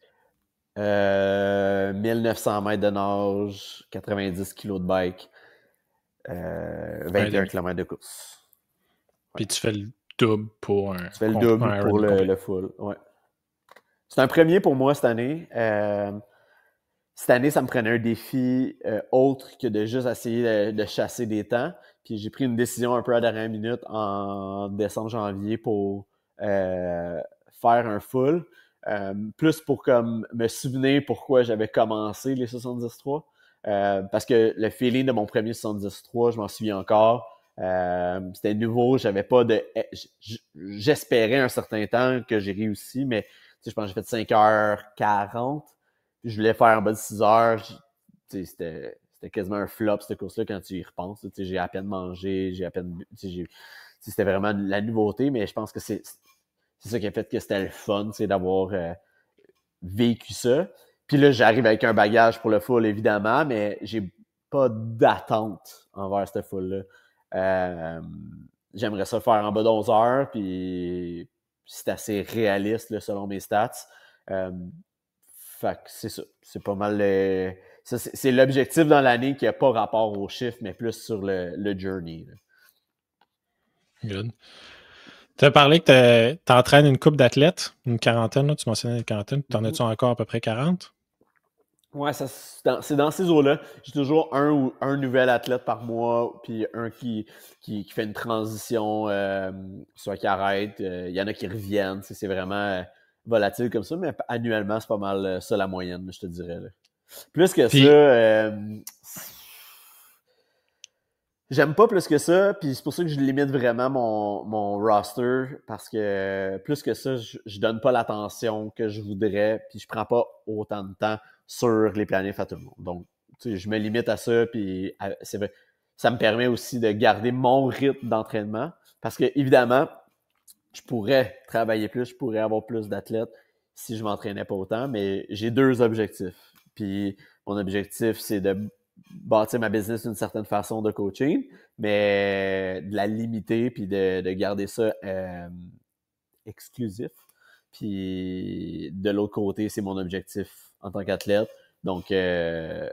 1900 mètres de nage, 90 kg de bike, 21 km de course. Puis tu fais le double pour un... Tu fais le double pour le full, ouais. C'est un premier pour moi cette année. Cette année, ça me prenait un défi autre que de juste essayer de chasser des temps. Puis j'ai pris une décision un peu à la dernière minute en décembre-janvier pour faire un full. Plus pour comme me souvenir pourquoi j'avais commencé les 73. Parce que le feeling de mon premier 73, je m'en souviens encore. C'était nouveau, j'avais pas de. J'espérais un certain temps que j'ai réussi, mais je pense que j'ai fait 5h40. Je voulais faire en bas de 6 heures. C'était quasiment un flop, cette course-là, quand tu y repenses. J'ai à peine mangé, j'ai à peine. C'était vraiment la nouveauté, mais je pense que c'est ça qui a fait que c'était le fun, d'avoir vécu ça. Puis là, j'arrive avec un bagage pour le full, évidemment, mais j'ai pas d'attente envers cette full-là. J'aimerais ça faire en bas d'11 heures, puis c'est assez réaliste là, selon mes stats. Fait que c'est ça. C'est pas mal. C'est l'objectif dans l'année qui n'a pas rapport aux chiffres, mais plus sur le journey. Là. Good. Tu as parlé que tu entraînes une couple d'athlètes, une quarantaine, là, tu mentionnais une quarantaine. T'en as-tu encore à peu près 40? Ouais, c'est dans ces eaux-là. J'ai toujours un nouvel athlète par mois, puis un qui fait une transition, soit qui arrête. Il y en a qui reviennent. C'est vraiment volatile comme ça, mais annuellement, c'est pas mal ça la moyenne, je te dirais. Là. Plus que ça, Puis, j'aime pas plus que ça, puis c'est pour ça que je limite vraiment mon roster, parce que plus que ça, je donne pas l'attention que je voudrais, puis je prends pas autant de temps sur les planifs à tout le monde. Donc, tu sais, je me limite à ça, puis c'est vrai, ça me permet aussi de garder mon rythme d'entraînement, parce que évidemment, je pourrais travailler plus, je pourrais avoir plus d'athlètes si je m'entraînais pas autant, mais j'ai deux objectifs. Puis mon objectif, c'est de bâtir ma business d'une certaine façon de coaching, mais de la limiter puis de garder ça exclusif. Puis de l'autre côté, c'est mon objectif en tant qu'athlète. Donc, je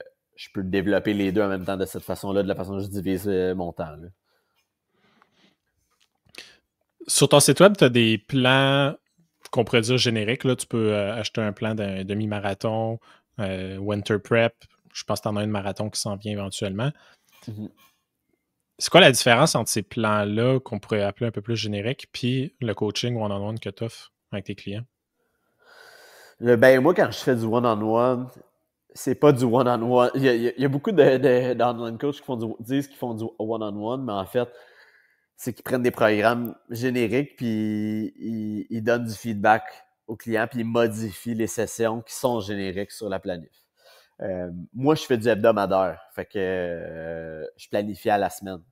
peux développer les deux en même temps de cette façon-là, de la façon dont je divise mon temps. Là. sur ton site web, tu as des plans qu'on pourrait dire génériques. Là. Tu peux acheter un plan d'un demi-marathon, winter prep. Je pense que tu en as un marathon qui s'en vient éventuellement. Mm-hmm. C'est quoi la différence entre ces plans-là qu'on pourrait appeler un peu plus génériques puis le coaching one-on-one que tu offres avec tes clients? Ben, moi, quand je fais du one-on-one, c'est pas du one-on-one. Il y a beaucoup d'online coachs qui disent qu'ils font du one-on-one, mais en fait, c'est qu'ils prennent des programmes génériques, puis ils donnent du feedback aux clients, puis ils modifient les sessions qui sont génériques sur la planif. Moi, je fais du hebdomadaire, fait que je planifie à la semaine.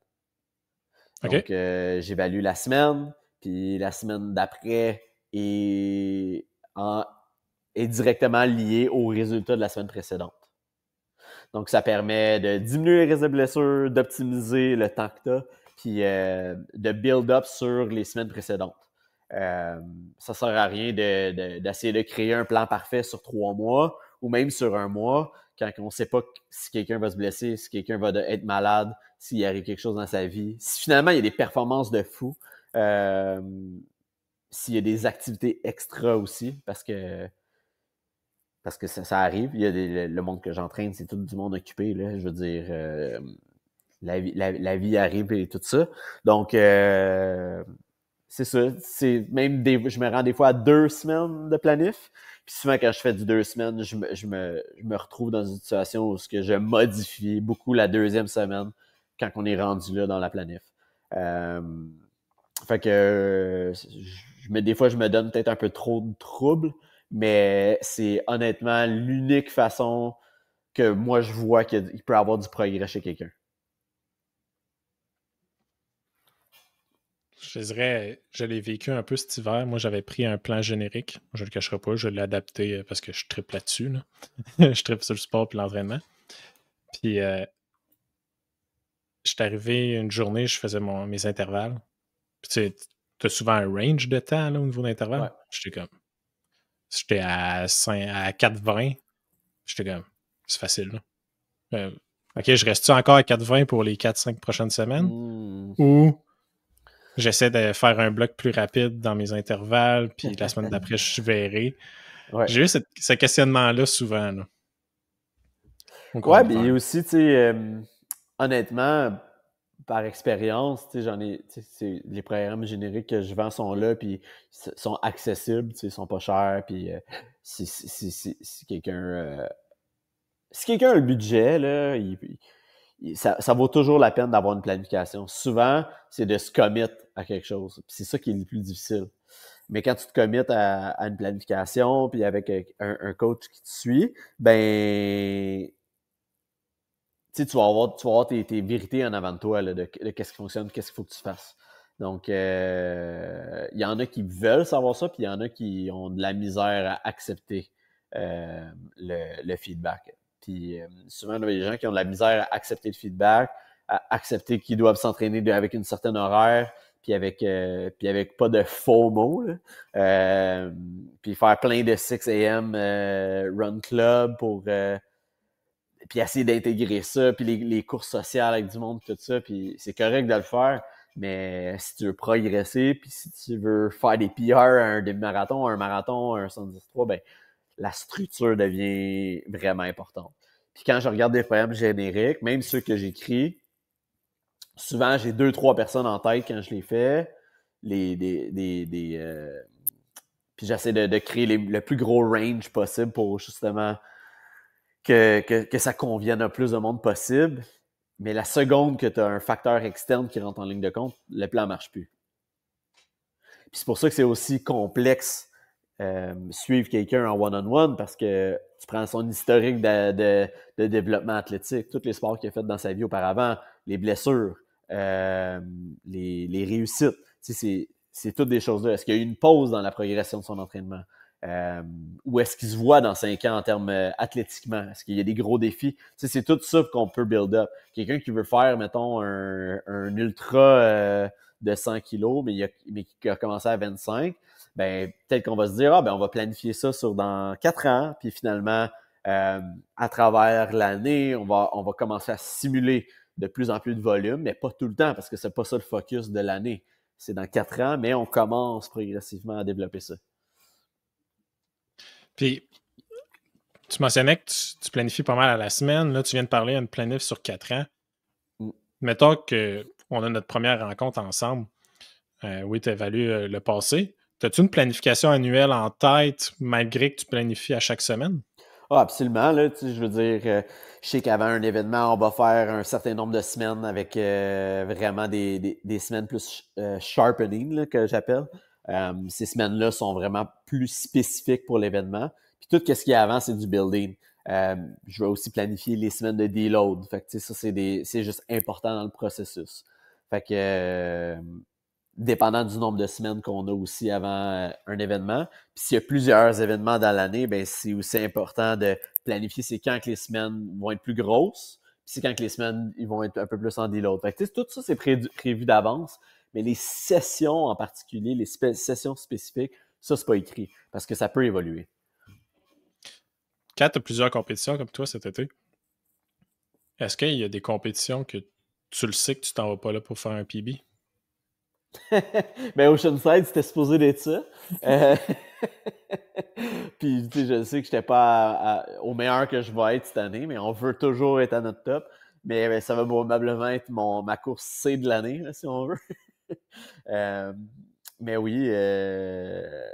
OK? Donc, j'évalue la semaine, puis la semaine d'après est, est directement liée aux résultats de la semaine précédente. Donc, ça permet de diminuer les risques de blessures, d'optimiser le temps que tu as, puis de build up sur les semaines précédentes. Ça sert à rien d'essayer de créer un plan parfait sur 3 mois ou même sur un mois quand on ne sait pas si quelqu'un va se blesser, si quelqu'un va être malade, s'il arrive quelque chose dans sa vie. Si finalement il y a des performances de fou, s'il y a des activités extra aussi, parce que ça arrive. Il y a le monde que j'entraîne, c'est tout du monde occupé. Là, je veux dire, la vie arrive et tout ça. Donc, c'est ça. C'est même je me rends des fois à 2 semaines de planif. Puis souvent, quand je fais du 2 semaines, je me retrouve dans une situation où je modifie beaucoup la deuxième semaine quand on est rendu là dans la planif. Fait que des fois, je me donne peut-être un peu trop de troubles, mais c'est honnêtement l'unique façon que moi je vois qu'il peut avoir du progrès chez quelqu'un. Je dirais, je l'ai vécu un peu cet hiver. Moi, j'avais pris un plan générique. Je ne le cacherai pas, je l'ai adapté parce que je tripe là-dessus. Là. Je tripe sur le sport et l'entraînement. Puis, j'étais arrivé une journée, je faisais mes intervalles. Puis, tu as souvent un range de temps là, au niveau d'intervalle. Ouais. J'étais à 4,20. J'étais comme, c'est facile. Là. OK, je reste-tu encore à 4,20 pour les 4-5 prochaines semaines? Ou j'essaie de faire un bloc plus rapide dans mes intervalles, puis la semaine d'après, je verrai. Ouais. J'ai eu ce questionnement-là souvent. Là, Ouais, mais aussi, tu sais, honnêtement, par expérience, tu sais, les programmes génériques que je vends sont là, puis sont accessibles, tu sais, ils sont pas chers, puis si quelqu'un si quelqu'un a le budget, là, ça vaut toujours la peine d'avoir une planification. Souvent, c'est de se commit à quelque chose. C'est ça qui est le plus difficile. Mais quand tu te commits à une planification, puis avec un coach qui te suit, ben, tu vas avoir tes vérités en avant de toi là, de qu'est-ce qui fonctionne, qu'est-ce qu'il faut que tu fasses. Donc, il y en a qui veulent savoir ça, puis il y en a qui ont de la misère à accepter le feedback. Puis souvent, il y a des gens qui ont de la misère à accepter le feedback, à accepter qu'ils doivent s'entraîner avec une certaine horaire, puis avec pas de faux mots. Puis faire plein de 6 a.m. Run Club pour puis essayer d'intégrer ça, puis les courses sociales avec du monde, tout ça, puis c'est correct de le faire, Mais si tu veux progresser, puis si tu veux faire des PR à un demi-marathon, un marathon, un 73, ben la structure devient vraiment importante. Puis quand je regarde des poèmes génériques, même ceux que j'écris, souvent j'ai 2-3 personnes en tête quand je les fais. Puis j'essaie de créer le plus gros range possible pour justement que ça convienne à plus de monde possible. Mais la seconde que tu as un facteur externe qui rentre en ligne de compte, le plan ne marche plus. Puis c'est pour ça que c'est aussi complexe suivre quelqu'un en one-on-one parce que tu prends son historique de développement athlétique, tous les sports qu'il a fait dans sa vie auparavant, les blessures, les réussites. Tu sais, c'est toutes des choses-là. Est-ce qu'il y a eu une pause dans la progression de son entraînement? Où est-ce qu'il se voit dans 5 ans en termes athlétiquement? Est-ce qu'il y a des gros défis? Tu sais, c'est tout ça qu'on peut build up. Quelqu'un qui veut faire, mettons, un ultra de 100 kilos, mais qui a commencé à 25, ben peut-être qu'on va se dire, on va planifier ça sur dans 4 ans, puis finalement, à travers l'année, on va commencer à simuler de plus en plus de volume, mais pas tout le temps, parce que c'est pas ça le focus de l'année. C'est dans 4 ans, mais on commence progressivement à développer ça. Puis, tu mentionnais que tu planifies pas mal à la semaine. Là, tu viens de parler d'une planif sur 4 ans. Mettons qu'on a notre première rencontre ensemble. Oui, tu évalues le passé. As-tu une planification annuelle en tête malgré que tu planifies à chaque semaine? Ah, absolument. Là, je veux dire, je sais qu'avant un événement, on va faire un certain nombre de semaines avec vraiment des semaines plus sharpening, là, que j'appelle. Ces semaines-là sont vraiment plus spécifiques pour l'événement. Puis tout ce qu'il y a avant, c'est du building. Je vais aussi planifier les semaines de deload. Fait que ça, c'est juste important dans le processus. Fait que dépendant du nombre de semaines qu'on a aussi avant un événement. Puis s'il y a plusieurs événements dans l'année, ben c'est aussi important de planifier c'est quand que les semaines vont être plus grosses, puis c'est quand que les semaines ils vont être un peu plus en deload. Fait que tout ça, c'est prévu d'avance, mais les sessions en particulier, les sessions spécifiques, ça, c'est pas écrit, parce que ça peut évoluer. Quand tu as plusieurs compétitions comme toi cet été, est-ce qu'il y a des compétitions que tu le sais que tu t'en vas pas là pour faire un PB? Ben Oceanside, c'était supposé d'être ça. Puis tu sais, je sais que j'étais pas au meilleur que je vais être cette année, mais on veut toujours être à notre top. Mais ben, ça va probablement être ma course C de l'année, là, si on veut. Mais oui,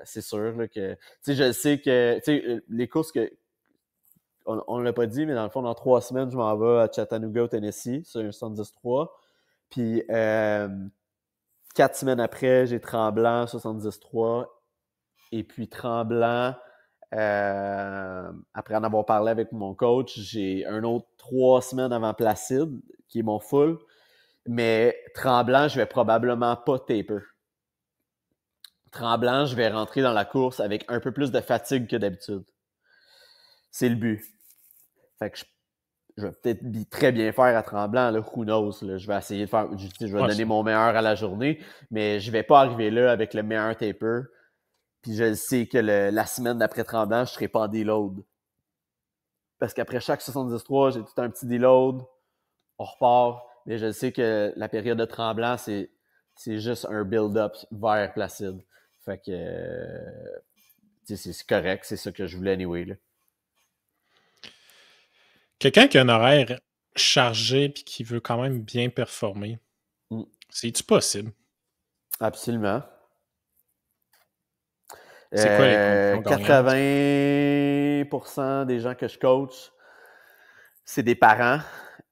c'est sûr là, que tu sais, je sais que tu sais, les courses que on l'a pas dit, mais dans le fond, dans 3 semaines, je m'en vais à Chattanooga, au Tennessee, sur un 73. Puis 4 semaines après, j'ai Tremblant 70-3. Et puis Tremblant, après en avoir parlé avec mon coach, j'ai un autre 3 semaines avant Placide, qui est mon full. Mais Tremblant, je vais probablement pas taper. Tremblant, je vais rentrer dans la course avec un peu plus de fatigue que d'habitude. C'est le but. Fait que je vais peut-être très bien faire à Tremblant, là, who knows. Là. Je vais essayer de faire. Je vais donner mon meilleur à la journée, mais je vais pas arriver là avec le meilleur taper. Puis je sais que la semaine d'après Tremblant, je serai pas en deload. Parce qu'après chaque 73, j'ai tout un petit deload. On repart. Mais je sais que la période de Tremblant, c'est juste un build-up vers Placide. Fait que c'est correct. C'est ça que je voulais anyway. Là. Quelqu'un qui a un horaire chargé et qui veut quand même bien performer, c'est-tu possible? Absolument. C'est quoi les conditions 80% des gens que je coach, c'est des parents.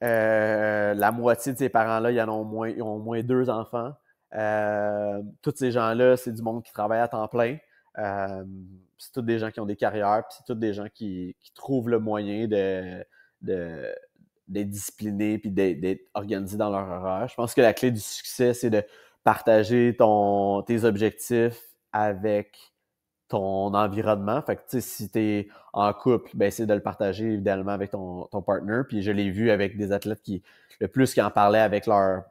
La moitié de ces parents-là, ils ont au moins 2 enfants. Tous ces gens-là, c'est du monde qui travaille à temps plein. C'est tous des gens qui ont des carrières, puis c'est tous des gens qui trouvent le moyen d'être disciplinés puis d'être organisés dans leur horaire. Je pense que la clé du succès, c'est de partager tes objectifs avec ton environnement. Fait que, tu sais, si t'es en couple, ben, c'est de le partager, évidemment, avec ton partner. Puis je l'ai vu avec des athlètes le plus qui en parlaient avec leur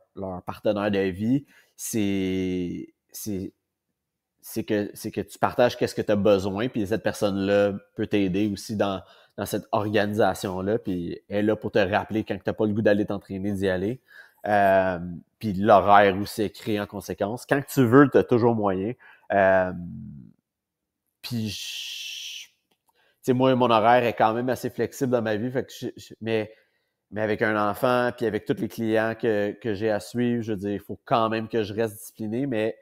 partenaire de vie, c'est que tu partages qu'est-ce que tu as besoin, puis cette personne-là peut t'aider aussi dans cette organisation-là, puis elle est là pour te rappeler quand tu n'as pas le goût d'aller t'entraîner, d'y aller. puis l'horaire où c'est créé en conséquence. Quand tu veux, tu as toujours moyen. Puis, tu sais, moi, mon horaire est quand même assez flexible dans ma vie, fait que mais avec un enfant, puis avec tous les clients que j'ai à suivre, je veux dire, il faut quand même que je reste discipliné, mais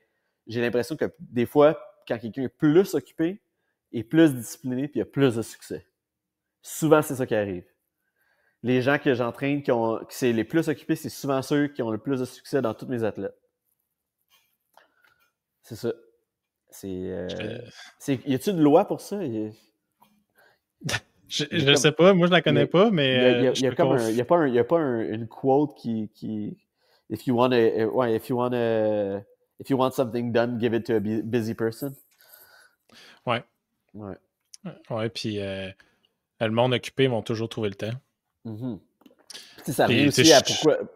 j'ai l'impression que des fois, quand quelqu'un est plus occupé, est plus discipliné, puis il a plus de succès. Souvent, c'est ça qui arrive. Les gens que j'entraîne qui c'est les plus occupés, c'est souvent ceux qui ont le plus de succès dans tous mes athlètes. C'est ça. Y a-t-il une loi pour ça? Je sais pas, moi je la connais pas, mais il y a pas une quote qui if you want something done, give it to a busy person. Ouais. Ouais, puis le monde occupé vont toujours trouver le temps. Mm-hmm. Ça revient aussi à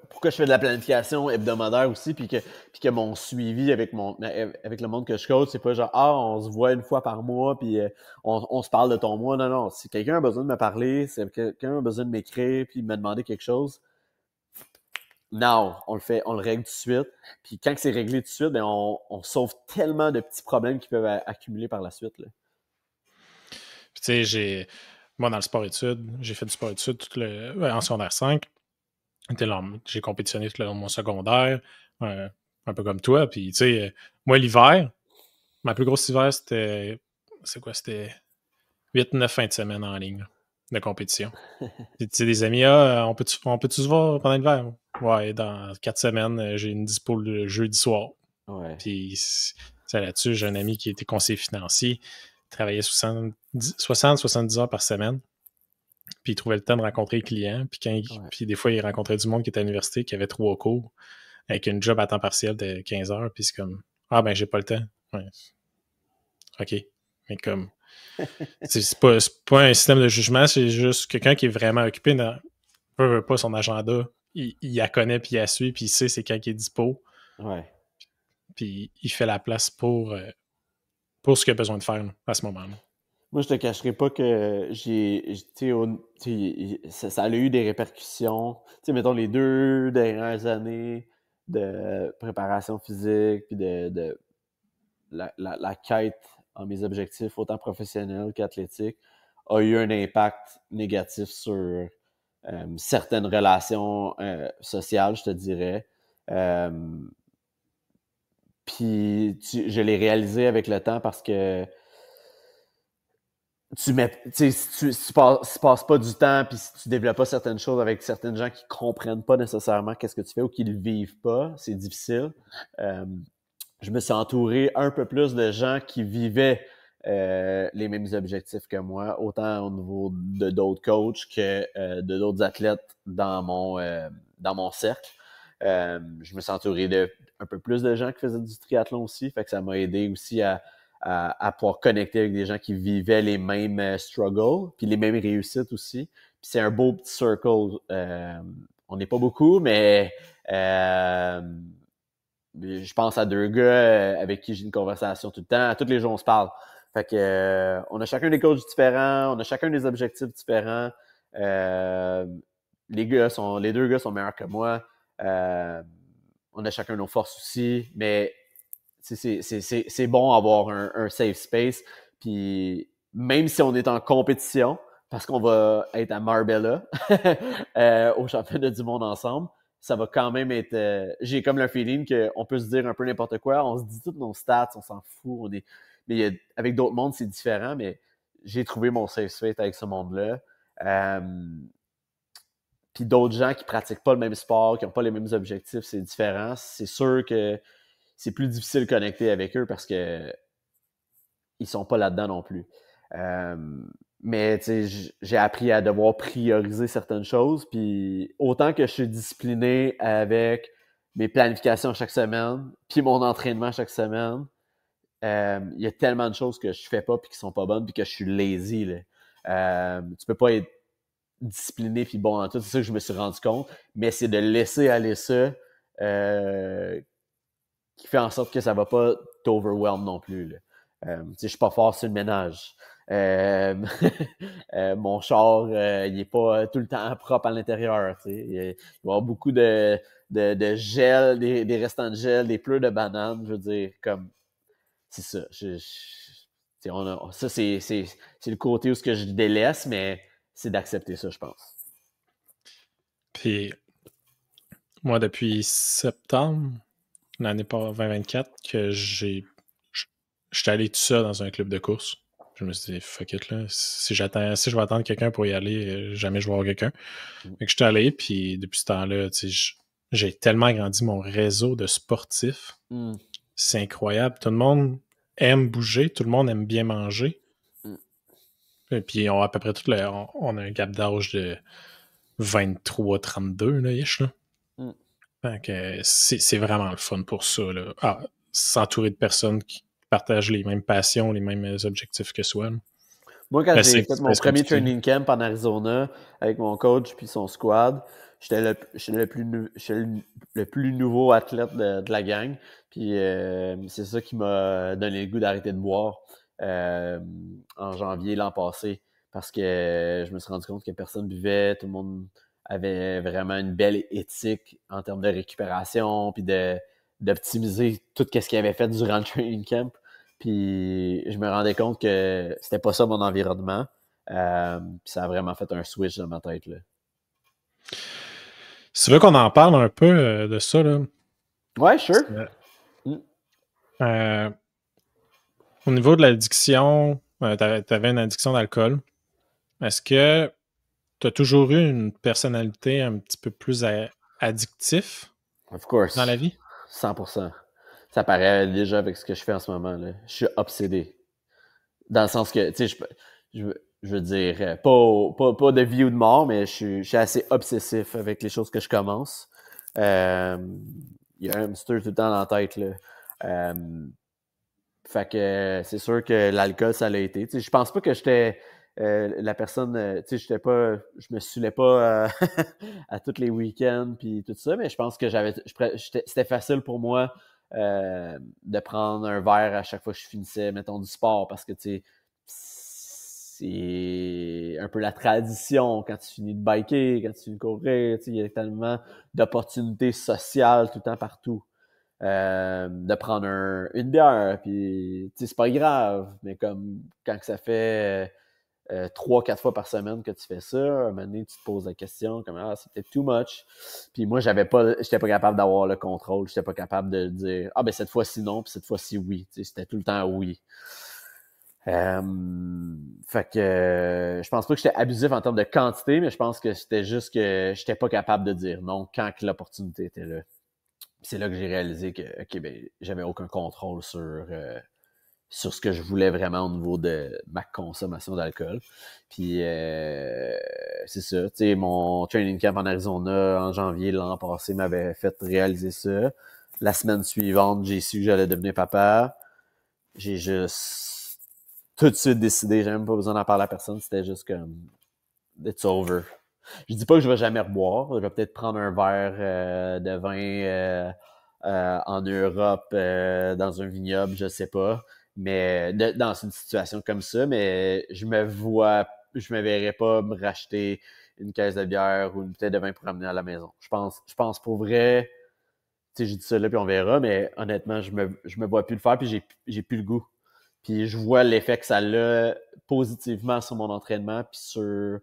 pourquoi je fais de la planification hebdomadaire aussi, puis que mon suivi avec le monde que je coach, c'est pas genre on se voit une fois par mois, puis on se parle de ton mois. Non. Si quelqu'un a besoin de me parler, si quelqu'un a besoin de m'écrire, puis de me demander quelque chose, non, on le règle tout de suite. Puis quand c'est réglé tout de suite, ben on sauve tellement de petits problèmes qui peuvent accumuler par la suite. Là. Puis tu sais, moi dans le sport-études, j'ai fait du sport-études en secondaire 5. J'ai compétitionné tout le long de mon secondaire, un peu comme toi. Puis, tu sais, moi, l'hiver, ma plus grosse hiver, c'était 8-9 fins de semaine en ligne de compétition. Puis, tu sais, des amis, on peut-tu se voir pendant l'hiver? Ouais, dans 4 semaines, j'ai une dispo le jeudi soir. Ouais. Puis, là-dessus, j'ai un ami qui était conseiller financier, il travaillait 60-70 heures par semaine. Puis il trouvait le temps de rencontrer les clients. Puis des fois, il rencontrait du monde qui était à l'université, qui avait 3 cours, avec une job à temps partiel de 15 heures. Puis c'est comme, ben, j'ai pas le temps. Ouais. OK. Mais comme, c'est pas un système de jugement, c'est juste quelqu'un qui est vraiment occupé dans pas son agenda. Il la connaît, puis il la suit, puis il sait c'est quand il est dispo. Ouais. Puis il fait la place pour ce qu'il a besoin de faire à ce moment-là. Moi, je te cacherai pas que ça a eu des répercussions. Tu sais, mettons, les 2 dernières années de préparation physique, puis de la quête en mes objectifs, autant professionnels qu'athlétiques, a eu un impact négatif sur certaines relations sociales, je te dirais. Puis je l'ai réalisé avec le temps parce que si tu passes pas du temps puis si tu développes pas certaines choses avec certaines gens qui comprennent pas nécessairement qu'est-ce que tu fais ou qui le vivent pas, c'est difficile. Je me suis entouré un peu plus de gens qui vivaient les mêmes objectifs que moi, autant au niveau de d'autres coachs que de d'autres athlètes dans mon cercle. Je me suis entouré de un peu plus de gens qui faisaient du triathlon aussi, fait que ça m'a aidé aussi à pouvoir connecter avec des gens qui vivaient les mêmes struggles, puis les mêmes réussites aussi. Puis c'est un beau petit circle. On n'est pas beaucoup, mais je pense à 2 gars avec qui j'ai une conversation tout le temps. Tous les jours, on se parle. Fait que on a chacun des coachs différents, on a chacun des objectifs différents. Les 2 gars sont meilleurs que moi. On a chacun nos forces aussi, mais c'est bon d'avoir un safe space. Puis même si on est en compétition, parce qu'on va être à Marbella au championnat du monde ensemble, ça va quand même être... j'ai comme le feeling qu'on peut se dire un peu n'importe quoi. On se dit toutes nos stats, on s'en fout. Mais avec d'autres mondes, c'est différent, mais j'ai trouvé mon safe space avec ce monde-là. Puis d'autres gens qui pratiquent pas le même sport, qui n'ont pas les mêmes objectifs, c'est différent. C'est sûr que c'est plus difficile de connecter avec eux parce que ils sont pas là-dedans non plus. Mais j'ai appris à devoir prioriser certaines choses. Puis autant que je suis discipliné avec mes planifications chaque semaine, puis mon entraînement chaque semaine, il y a tellement de choses que je fais pas puis qui sont pas bonnes puis que je suis lazy. Là. Tu peux pas être discipliné puis bon en tout, c'est ça que je me suis rendu compte. Mais c'est de laisser aller ça qui fait en sorte que ça va pas t'overwhelm non plus. Là. Je suis pas fort sur le ménage. Mon char, il est pas tout le temps propre à l'intérieur. Tu sais. Il va y avoir beaucoup de gel, des restants de gel, des pleurs de bananes. Je veux dire, comme c'est ça. Ça, c'est le côté où ce que je délaisse, mais c'est d'accepter ça, je pense. Puis moi, depuis septembre, l'année 2024, que j'étais allé tout seul dans un club de course. Je me suis dit, fuck it, là. Si je vais attendre quelqu'un pour y aller, jamais je vais voir quelqu'un. Fait que j'étais allé, puis depuis ce temps-là, tu sais, j'ai tellement agrandi mon réseau de sportifs. Mm. C'est incroyable. Tout le monde aime bouger, tout le monde aime bien manger. Mm. Et puis on a à peu près on a un gap d'âge de 23-32, là, ish, là. Mm. Fait que c'est vraiment le fun pour ça, là. S'entourer de personnes qui partagent les mêmes passions, les mêmes objectifs que soi, là. Moi, quand j'ai fait mon C'est comme premier tu dis. training camp en Arizona avec mon coach puis son squad, j'étais le plus nouveau athlète de la gang. Puis c'est ça qui m'a donné le goût d'arrêter de boire en janvier l'an passé. Parce que je me suis rendu compte que personne buvait, tout le monde avait vraiment une belle éthique en termes de récupération puis d'optimiser tout ce qu'il avait fait durant le training camp. Puis je me rendais compte que c'était pas ça mon environnement. Puis ça a vraiment fait un switch dans ma tête, là. Si tu veux qu'on en parle un peu de ça, là. Ouais, sure. Euh, au niveau de l'addiction, t'avais une addiction d'alcool. Est-ce que tu as toujours eu une personnalité un petit peu plus addictif Of course. dans la vie? 100%. Ça paraît déjà avec ce que je fais en ce moment, là. Je suis obsédé. Dans le sens que, tu sais, je veux dire, pas de vie ou de mort, mais je suis assez obsessif avec les choses que je commence. Il y a un hamster tout le temps dans la tête, là. Fait que c'est sûr que l'alcool, ça l'a été. Tu sais, je pense pas que j'étais la personne, tu sais, je me saoulais pas à tous les week-ends puis tout ça, mais je pense que c'était facile pour moi de prendre un verre à chaque fois que je finissais, mettons, du sport parce que, tu sais, c'est un peu la tradition quand tu finis de biker, quand tu finis de courir, tu sais, il y a tellement d'opportunités sociales tout le temps partout. De prendre une bière, puis c'est pas grave, mais comme quand ça fait 3-4 fois par semaine que tu fais ça, à un moment donné, tu te poses la question comme c'est peut-être too much. Puis moi, j'étais pas capable d'avoir le contrôle, j'étais pas capable de dire ben cette fois-ci non, puis cette fois-ci oui. C'était tout le temps oui. Fait que je pense pas que j'étais abusif en termes de quantité, mais je pense que c'était juste que j'étais pas capable de dire non quand que l'opportunité était là. C'est là que j'ai réalisé que j'avais aucun contrôle sur ce que je voulais vraiment au niveau de ma consommation d'alcool. Puis c'est ça, tu sais, mon training camp en Arizona en janvier l'an passé m'avait fait réaliser ça. La semaine suivante, j'ai su que j'allais devenir papa. J'ai juste tout de suite décidé, j'ai même pas besoin d'en parler à personne, c'était juste comme it's over. Je dis pas que je vais jamais reboire, je vais peut-être prendre un verre de vin en Europe, dans un vignoble, je sais pas, mais dans une situation comme ça, mais je me verrais pas me racheter une caisse de bière ou une bouteille de vin pour ramener à la maison. Je pense pour vrai, tu sais, j'ai dit ça là puis on verra, mais honnêtement, je me vois plus le faire puis j'ai plus le goût. Puis je vois l'effet que ça a positivement sur mon entraînement puis sur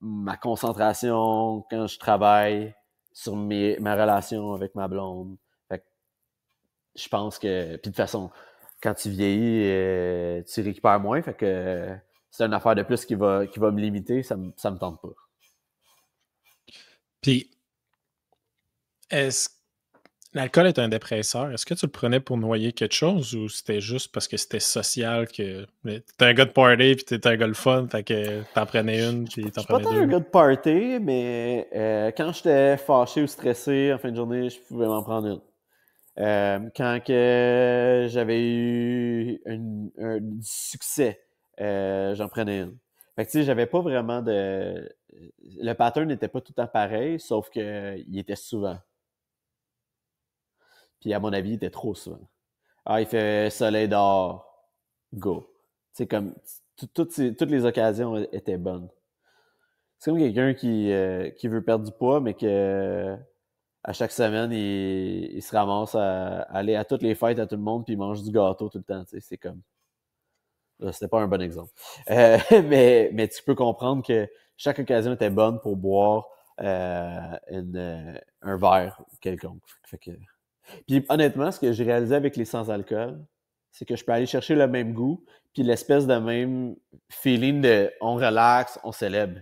ma concentration quand je travaille, sur ma relation avec ma blonde. Fait que je pense que... Puis de toute façon, quand tu vieillis, tu récupères moins. Fait que c'est une affaire de plus qui va me limiter. Ça me tente pas. Puis, l'alcool est un dépresseur. Est-ce que tu le prenais pour noyer quelque chose ou c'était juste parce que c'était social que t'es un gars de party puis t'es un gars de fun, fait que t'en prenais une puis Je t'en suis pas prenais tant un deux? gars de party, mais quand j'étais fâché ou stressé en fin de journée, je pouvais m'en prendre une. Quand que j'avais eu du succès, j'en prenais une. Fait que tu sais, j'avais pas vraiment de... Le pattern n'était pas tout le temps pareil, sauf que il était souvent. Puis à mon avis, il était trop souvent. Il fait soleil dehors, go. C'est comme toutes les occasions étaient bonnes. C'est comme quelqu'un qui veut perdre du poids, mais que à chaque semaine, il se ramasse à aller à toutes les fêtes à tout le monde, puis il mange du gâteau tout le temps. C'est comme. Là, c'était pas un bon exemple. Mais tu peux comprendre que chaque occasion était bonne pour boire un verre quelconque. Puis honnêtement, ce que j'ai réalisé avec les sans-alcool, c'est que je peux aller chercher le même goût, puis l'espèce de même feeling de on relaxe, on célèbre.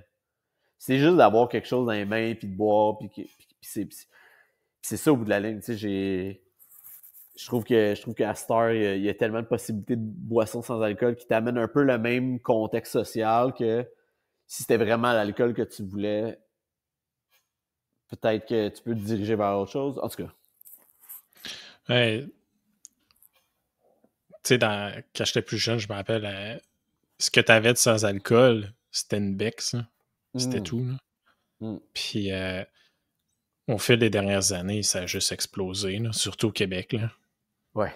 C'est juste d'avoir quelque chose dans les mains, puis de boire, puis c'est ça au bout de la ligne. Tu sais, je trouve qu'à Star, il y a tellement de possibilités de boissons sans alcool qui t'amènent un peu le même contexte social que si c'était vraiment l'alcool que tu voulais, peut-être que tu peux te diriger vers autre chose. En tout cas. Ouais, tu sais, quand j'étais plus jeune, je me rappelle, ce que tu avais de sans alcool, c'était une Bex. C'était tout. Là. Puis, au fil des dernières années, ça a juste explosé, là, surtout au Québec. Là. Ouais.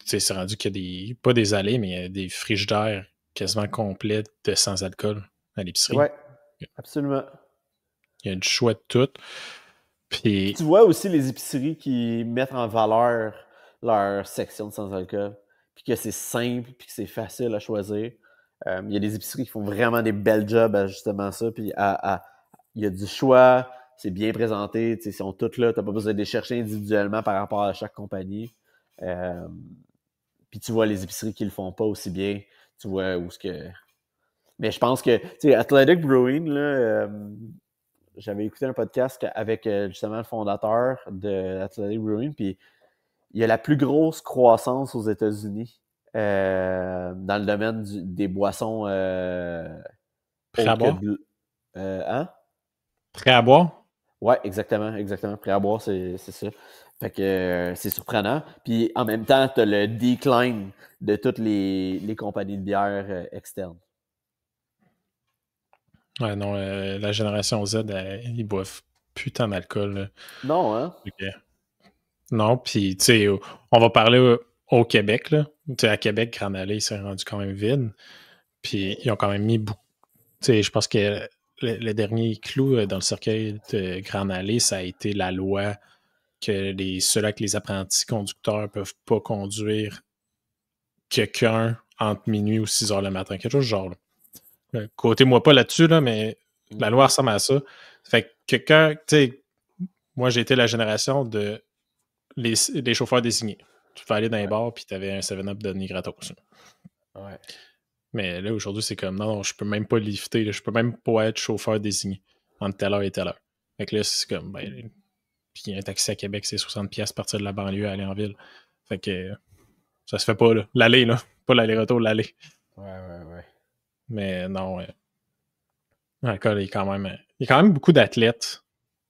C'est rendu qu'il y a des, pas des allées, mais il y a des frigidaires quasiment complets de sans alcool à l'épicerie. Ouais, absolument. Il y a du choix de tout. Puis tu vois aussi les épiceries qui mettent en valeur leur section de sans-alcool, puis que c'est simple, puis que c'est facile à choisir. Il y a des épiceries qui font vraiment des belles jobs à justement ça, puis il y a du choix, c'est bien présenté, ils sont tous là, tu n'as pas besoin de les chercher individuellement par rapport à chaque compagnie. Puis tu vois les épiceries qui le font pas aussi bien, tu vois où ce que... Mais je pense que, tu sais, Athletic Brewing, là, j'avais écouté un podcast avec justement le fondateur de Athletic Brewing, puis il y a la plus grosse croissance aux États-Unis dans le domaine des boissons prêt à boire? Hein? Prêt à boire? Ouais, exactement. Prêt à boire, c'est ça. Fait que c'est surprenant. Puis en même temps, tu as le decline de toutes les compagnies de bière externes. Ouais, non, la génération Z, ils boivent plus tant d'alcool. Non, hein? Okay. Non, puis tu sais, on va parler au Québec, là. Tu sais, à Québec, Grand Allée, s'est rendu quand même vide. Puis ils ont quand même mis beaucoup. Tu sais, je pense que le dernier clou dans le cercueil de Grand Allée, ça a été la loi que ceux-là que les apprentis conducteurs peuvent pas conduire quelqu'un entre minuit ou 6 heures le matin. Quelque chose du genre. Côté-moi pas là-dessus, là, mais la loi ressemble à ça. Fait que quelqu'un, tu sais, moi j'ai été la génération de les chauffeurs désignés. Tu peux aller dans les bars puis tu avais un 7-Up donné gratos. Ouais. Mais là, aujourd'hui, c'est comme non, je peux même pas lifter, là, je peux même pas être chauffeur désigné entre telle heure et telle heure. Fait que là, c'est comme ben, puis un taxi à Québec, c'est 60$ à partir de la banlieue à aller en ville. Fait que ça se fait pas, là. L'aller, là. Pas l'aller-retour, l'aller. Ouais. Mais non, l'alcool, il y a quand même beaucoup d'athlètes.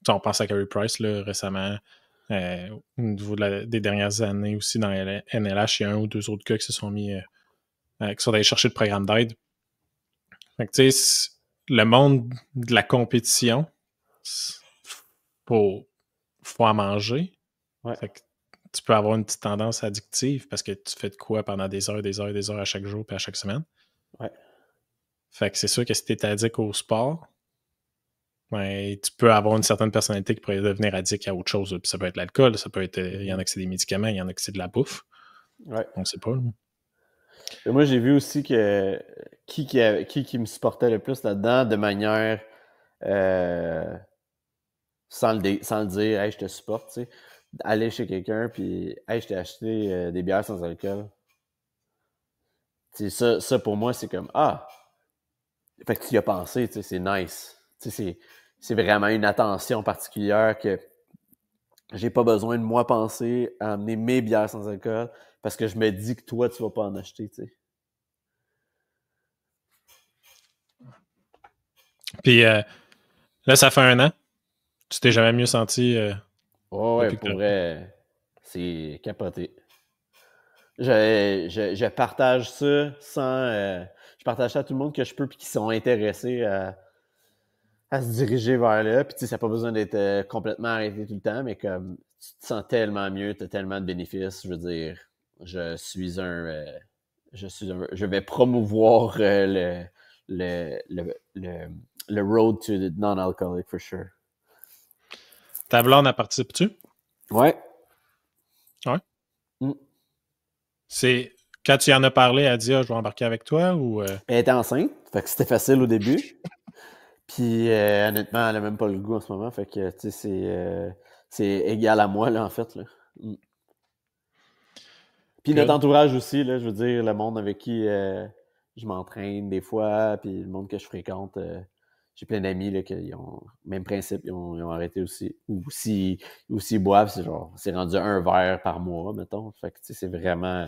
Tu sais, on pense à Carey Price, là, récemment. Au niveau des dernières années aussi, dans NLH, il y a un ou deux autres gars qui se sont mis, qui sont allés chercher le programme d'aide. Fait que, tu sais, le monde de la compétition, faut en manger. Ouais. Fait que tu peux avoir une petite tendance addictive parce que tu fais de quoi pendant des heures à chaque jour et à chaque semaine. Ouais. Fait que c'est sûr que si tu es addict au sport, ben, tu peux avoir une certaine personnalité qui pourrait devenir addict à autre chose. Puis ça peut être l'alcool, ça peut être. Il y en a que c'est des médicaments, il y en a que c'est de la bouffe. Ouais. On sait pas. Là. Et moi, j'ai vu aussi que qui me supportait le plus là-dedans de manière sans le dire, hey, je te supporte, tu sais. Aller chez quelqu'un, puis hey, je t'ai acheté des bières sans alcool. Ça, pour moi, c'est comme ah, fait que tu y as pensé, tu sais, c'est nice. Tu sais, c'est vraiment une attention particulière que j'ai pas besoin de moi penser à amener mes bières sans alcool parce que je me dis que toi, tu vas pas en acheter, tu sais. Puis là, ça fait 1 an. Tu t'es jamais mieux senti Ouais, depuis que pour vrai, c'est capoté. Je partage ça je partage ça à tout le monde que je peux puis qui sont intéressés à se diriger vers là. Puis tu sais, ça n'a pas besoin d'être complètement arrêté tout le temps, mais comme tu te sens tellement mieux, tu as tellement de bénéfices. Je veux dire, je suis je vais promouvoir le road to the non-alcoholic, for sure. Ta blonde, elle participe-tu? Ouais. Ouais. Mm. C'est quand tu en as parlé, elle dit je vais embarquer avec toi ou Elle était enceinte, fait que c'était facile au début. Puis honnêtement, elle a même pas le goût en ce moment, fait que tu sais, c'est égal à moi là en fait là. Mm. Puis notre entourage aussi là, je veux dire le monde avec qui je m'entraîne des fois, puis le monde que je fréquente, j'ai plein d'amis là qui ont même principe, ils ont arrêté aussi. Ou s'ils boivent, c'est genre c'est rendu un verre par mois mettons. Fait que tu sais c'est vraiment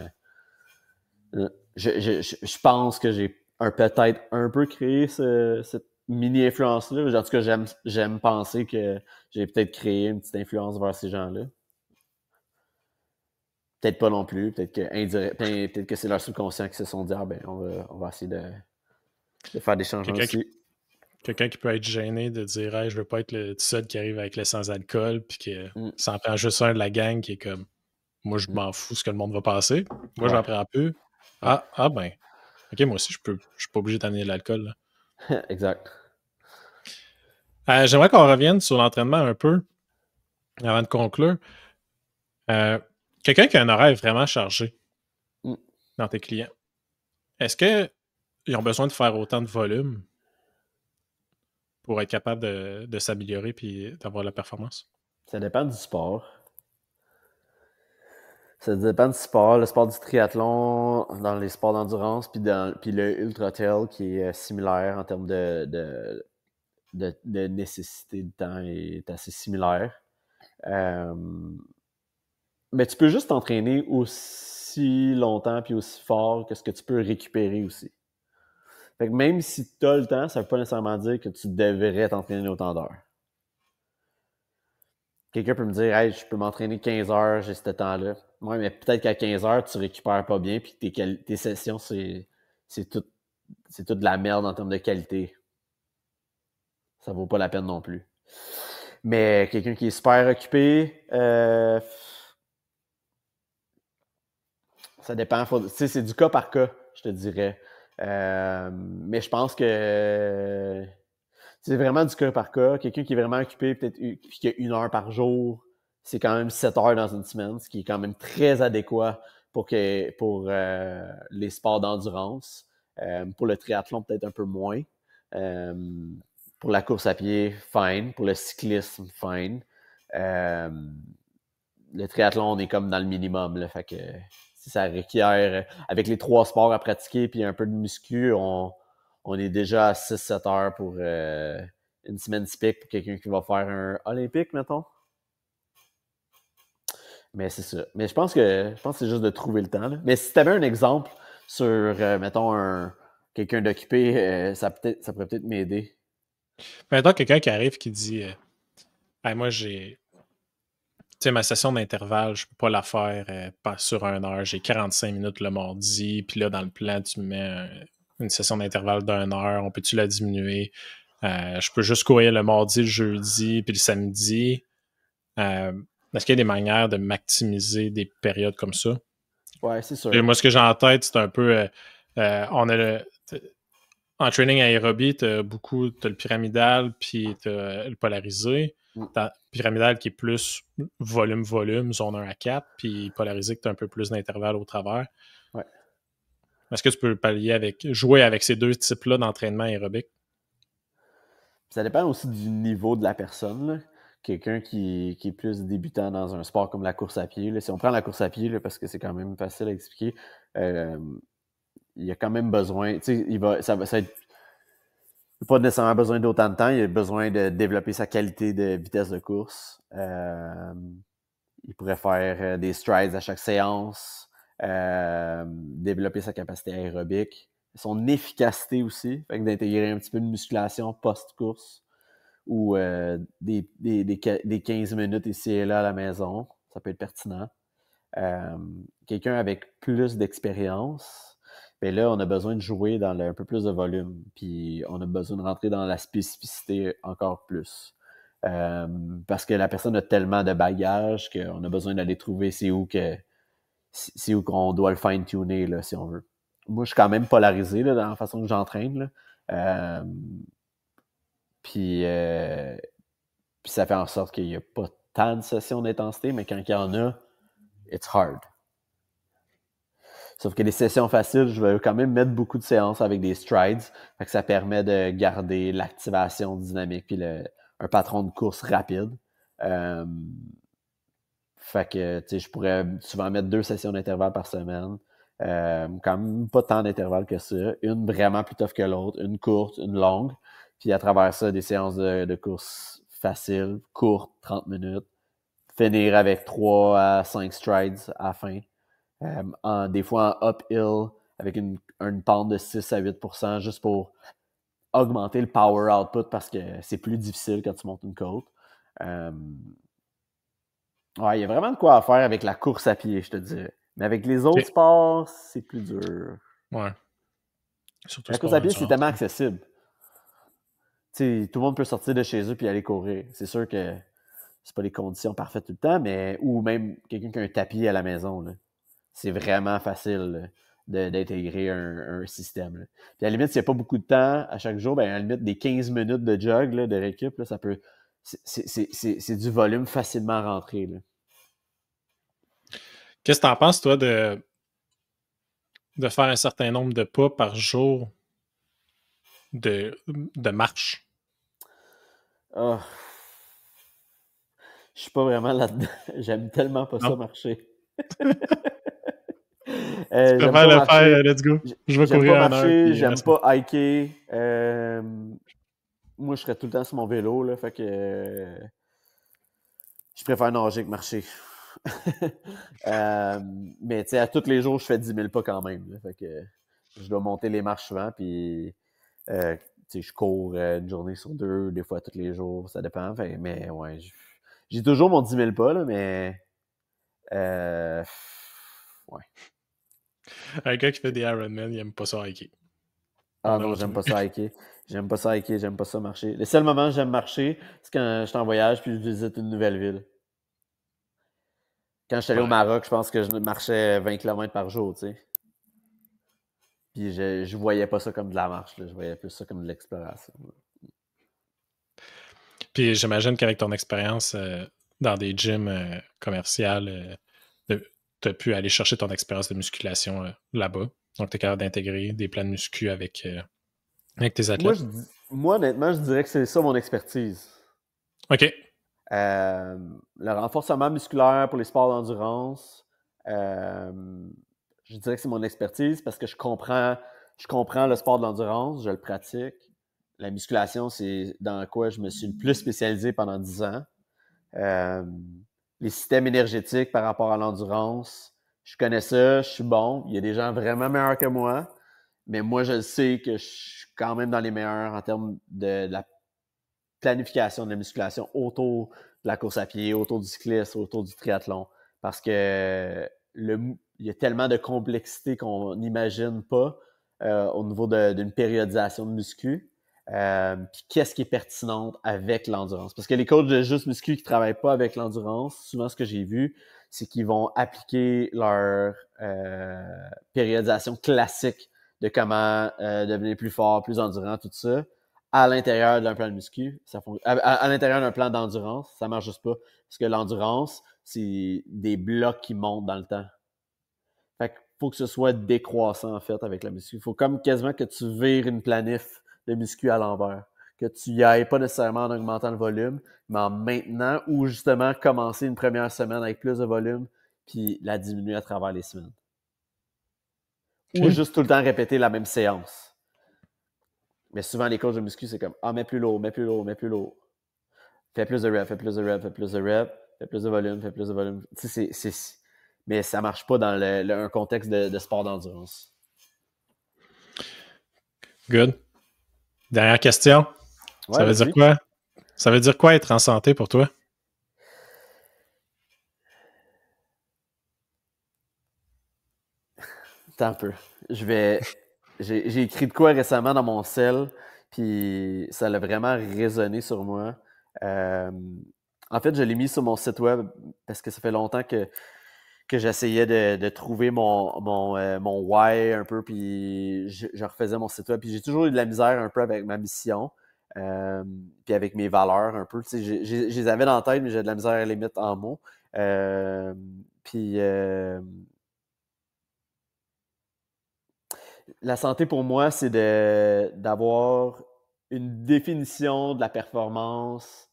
je pense que j'ai peut-être un peu créé cette mini-influence-là. En tout cas, j'aime penser que j'ai peut-être créé une petite influence vers ces gens-là. Peut-être pas non plus. Peut-être que c'est leur subconscient qui se sont dit « Ah ben, on va essayer de faire des changements aussi. » Quelqu'un qui peut être gêné de dire hey, je veux pas être le seul qui arrive avec le sans-alcool puis que ça en prend juste un de la gang qui est comme moi je m'en fous ce que le monde va passer. Moi j'en prends peu. Ah ben. OK, moi aussi je suis pas obligé d'amener de l'alcool. Exact. J'aimerais qu'on revienne sur l'entraînement un peu avant de conclure. Quelqu'un qui a un horaire vraiment chargé dans tes clients, est-ce qu'ils ont besoin de faire autant de volume pour être capable de s'améliorer et d'avoir la performance? Ça dépend du sport. Ça dépend du sport. Le sport du triathlon, dans les sports d'endurance, puis le ultra trail qui est similaire en termes de nécessité de temps est assez similaire. Mais tu peux juste t'entraîner aussi longtemps puis aussi fort que ce que tu peux récupérer aussi. Fait que même si tu as le temps, ça ne veut pas nécessairement dire que tu devrais t'entraîner autant d'heures. Quelqu'un peut me dire « Hey, je peux m'entraîner 15 heures, j'ai ce temps-là. » Ouais, mais peut-être qu'à 15 heures, tu récupères pas bien puis tes sessions, c'est tout de la merde en termes de qualité. Ça vaut pas la peine non plus. Mais quelqu'un qui est super occupé, ça dépend. Tu sais, c'est du cas par cas, je te dirais. Mais je pense que c'est vraiment du cas par cas. Quelqu'un qui est vraiment occupé, peut-être qui a 1 heure par jour, c'est quand même 7 heures dans une semaine, ce qui est quand même très adéquat pour les sports d'endurance. Pour le triathlon, peut-être un peu moins. Pour la course à pied, fine. Pour le cyclisme, fine. Le triathlon, on est comme dans le minimum. Là, fait que si ça requiert, avec les 3 sports à pratiquer puis un peu de muscu, on est déjà à 6-7 heures pour une semaine typique pour quelqu'un qui va faire un olympique, mettons. Mais c'est ça. Mais je pense que c'est juste de trouver le temps. Là. Mais si tu avais un exemple sur, mettons, quelqu'un d'occupé, ça pourrait peut-être m'aider. Maintenant, quelqu'un qui arrive qui dit hey, moi, j'ai. Tu sais, ma session d'intervalle, je peux pas la faire pas sur 1 heure. J'ai 45 minutes le mardi. Puis là, dans le plan, tu me mets une session d'intervalle d'1 heure. On peut-tu la diminuer? Je peux juste courir le mardi, le jeudi, puis le samedi. Est-ce qu'il y a des manières de maximiser des périodes comme ça? Ouais, c'est sûr. Et moi, ce que j'ai en tête, c'est un peu... on a en training aérobie, tu as le pyramidal, puis tu as le polarisé. T'as pyramidal qui est plus volume, zone 1 à 4, puis polarisé que tu as un peu plus d'intervalle au travers. Ouais. Est-ce que tu peux jouer avec ces deux types-là d'entraînement aérobique? Ça dépend aussi du niveau de la personne. Là. Quelqu'un qui est plus débutant dans un sport comme la course à pied. Là. Si on prend la course à pied, là, parce que c'est quand même facile à expliquer, il a quand même besoin. Ça va être. Il n'a pas nécessairement besoin d'autant de temps. Il a besoin de développer sa qualité de vitesse de course. Il pourrait faire des strides à chaque séance, développer sa capacité aérobique, son efficacité aussi, fait que d'intégrer un petit peu de musculation post-course ou des 15 minutes ici et là à la maison, ça peut être pertinent. Quelqu'un avec plus d'expérience, bien là, on a besoin de jouer dans un peu plus de volume, puis on a besoin de rentrer dans la spécificité encore plus. Parce que la personne a tellement de bagages qu'on a besoin d'aller trouver c'est où qu'on doit le fine-tuner, là, si on veut. moi, je suis quand même polarisé là, dans la façon que j'entraîne. Là. Puis ça fait en sorte qu'il n'y a pas tant de sessions d'intensité, mais quand il y en a, it's hard. Sauf que les sessions faciles, je vais quand même mettre beaucoup de séances avec des strides. Fait que ça permet de garder l'activation dynamique puis un patron de course rapide. Fait que, tu sais, je pourrais souvent mettre 2 sessions d'intervalle par semaine. Quand même pas tant d'intervalles que ça. Une vraiment plus tough que l'autre, une courte, une longue. Puis à travers ça, des séances de course faciles, courtes, 30 minutes. Finir avec 3 à 5 strides à la fin. Des fois en uphill, avec une pente de 6 à 8% juste pour augmenter le power output parce que c'est plus difficile quand tu montes une côte. Ouais, il y a vraiment de quoi à faire avec la course à pied, je te dirais. Mais avec les autres sports, c'est plus dur. Ouais. Surtout La course à pied, c'est tellement accessible. T'sais, tout le monde peut sortir de chez eux et aller courir. C'est sûr que c'est pas les conditions parfaites tout le temps, mais ou même quelqu'un qui a un tapis à la maison. Là. C'est vraiment facile d'intégrer un système. Là. Puis à la limite, s'il n'y a pas beaucoup de temps à chaque jour, ben à la limite, des 15 minutes de jog, là, de récup, là, ça peut. C'est du volume facilement rentré. Là. Qu'est-ce que tu en penses, toi, de faire un certain nombre de pas par jour de marche? Oh. Je suis pas vraiment là-dedans. J'aime tellement pas ça Non? marcher. Tu J'aime préfères pas le marcher. faire, let's go. Je vais J'aime pas courir en heure. marcher, Puis j'aime pas hiker. Moi, je serais tout le temps sur mon vélo, là, fait que je préfère nager que marcher. Mais tu sais, à tous les jours, je fais 10 000 pas quand même. Là, fait que je dois monter les marches souvent, puis tu sais, je cours une journée sur 2, des fois tous les jours, ça dépend. Fait, mais ouais, j'ai toujours mon 10 000 pas, là, mais ouais. un gars qui fait des Ironman, il aime pas ça hiker. Ah non, j'aime pas ça hiker. J'aime pas ça hiker, j'aime pas ça marcher. Le seul moment où j'aime marcher, c'est quand je suis en voyage puis je visite une nouvelle ville. Quand je suis allé au Maroc, je pense que je marchais 20 km par jour, tu sais. Puis je voyais pas ça comme de la marche, là. Je voyais plus ça comme de l'exploration. Puis j'imagine qu'avec ton expérience dans des gyms commerciaux, tu as pu aller chercher ton expérience de musculation là-bas. Donc, tu es capable d'intégrer des plans de muscu avec tes athlètes. Moi, honnêtement, je dirais que c'est ça mon expertise. OK. Le renforcement musculaire pour les sports d'endurance, je dirais que c'est mon expertise parce que je comprends le sport de l'endurance, je le pratique. La musculation, c'est dans quoi je me suis le plus spécialisé pendant 10 ans. Les systèmes énergétiques par rapport à l'endurance, je connais ça, je suis bon. Il y a des gens vraiment meilleurs que moi, mais moi, je sais que je suis quand même dans les meilleurs en termes de la planification de la musculation autour de la course à pied, autour du cyclisme, autour du triathlon. Parce que il y a tellement de complexité qu'on n'imagine pas au niveau d'une périodisation de muscu. Puis qu'est-ce qui est pertinent avec l'endurance? Parce que les coachs de juste muscu qui ne travaillent pas avec l'endurance, souvent ce que j'ai vu, c'est qu'ils vont appliquer leur périodisation classique de comment devenir plus fort, plus endurant, tout ça, à l'intérieur d'un plan de muscu, à l'intérieur d'un plan d'endurance, ça marche juste pas. Parce que l'endurance, c'est des blocs qui montent dans le temps. Fait qu'il faut que ce soit décroissant, en fait, avec la muscu. Il faut comme quasiment que tu vires une planif de muscu à l'envers. Que tu y ailles pas nécessairement en augmentant le volume, mais en maintenant, ou justement commencer une première semaine avec plus de volume, puis la diminuer à travers les semaines. Okay. Ou juste tout le temps répéter la même séance. Mais souvent, les coachs de muscu, c'est comme « Ah, mets plus lourd, mets plus lourd, mets plus lourd. Fais plus de reps, fais plus de reps, fais plus de reps, fais plus de volume, fais plus de volume. » Tu sais, mais ça marche pas dans un contexte de sport d'endurance. Good. Dernière question. Ouais, ça veut dire quoi? Ça veut dire quoi être en santé pour toi? Attends un peu. J'ai écrit de quoi récemment dans mon cell, puis ça a vraiment résonné sur moi. En fait, je l'ai mis sur mon site web parce que ça fait longtemps que que j'essayais de trouver mon why un peu, puis je refaisais mon site web. Puis j'ai toujours eu de la misère un peu avec ma mission, puis avec mes valeurs un peu. Tu sais, je les avais dans la tête, mais j'ai de la misère à les mettre en mots. Puis la santé pour moi, c'est d'avoir une définition de la performance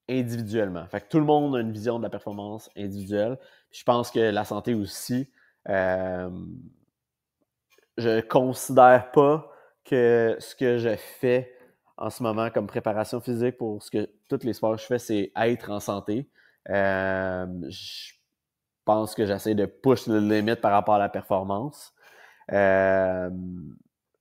individuellement. Fait que tout le monde a une vision de la performance individuelle. Je pense que la santé aussi. Je considère pas que ce que je fais en ce moment comme préparation physique pour tous les sports que je fais, c'est être en santé. Je pense que j'essaie de push le limite par rapport à la performance.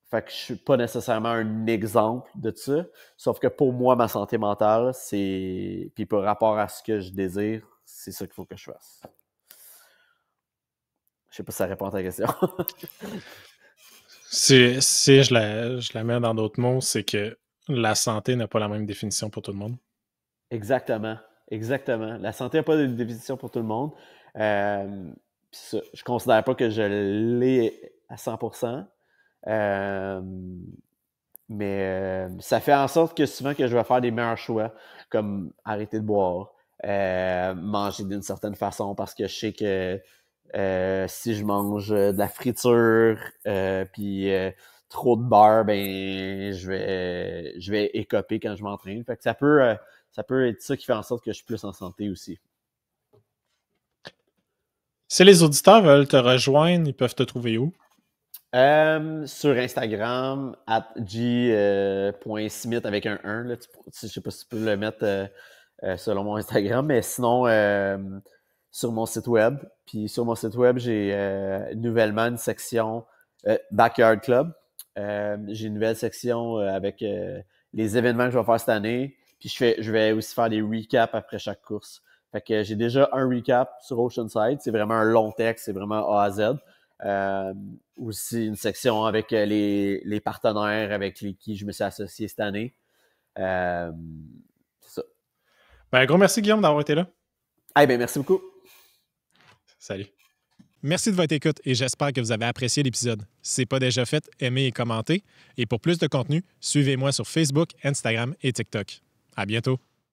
Fait que je suis pas nécessairement un exemple de ça. Sauf que pour moi, ma santé mentale, c'est. Puis par rapport à ce que je désire, c'est ça qu'il faut que je fasse. Je sais pas si ça répond à ta question. Si je la mets dans d'autres mots, c'est que la santé n'a pas la même définition pour tout le monde. Exactement. Exactement. La santé n'a pas de définition pour tout le monde. Ça, je considère pas que je l'ai à 100%. Mais ça fait en sorte que souvent que je vais faire des meilleurs choix, comme arrêter de boire, manger d'une certaine façon, parce que je sais que si je mange de la friture puis trop de beurre, ben je vais écoper quand je m'entraîne. Fait que ça peut être ça qui fait en sorte que je suis plus en santé aussi. Si les auditeurs veulent te rejoindre, ils peuvent te trouver où? Sur Instagram, @g.smith avec un 1. Là, je sais pas si tu peux le mettre selon mon Instagram, mais sinon, sur mon site web. Puis sur mon site web, j'ai nouvellement une section Backyard Club. J'ai une nouvelle section avec les événements que je vais faire cette année. Puis je vais aussi faire des recaps après chaque course. Fait que j'ai déjà un recap sur Oceanside. C'est vraiment un long texte, c'est vraiment A à Z. Aussi une section avec les partenaires avec qui je me suis associé cette année. C'est ça. Ben, un gros merci, Guillaume, d'avoir été là. Ben, merci beaucoup. Salut. Merci de votre écoute et j'espère que vous avez apprécié l'épisode. Si ce n'est pas déjà fait, aimez et commentez. Et pour plus de contenu, suivez-moi sur Facebook, Instagram et TikTok. À bientôt.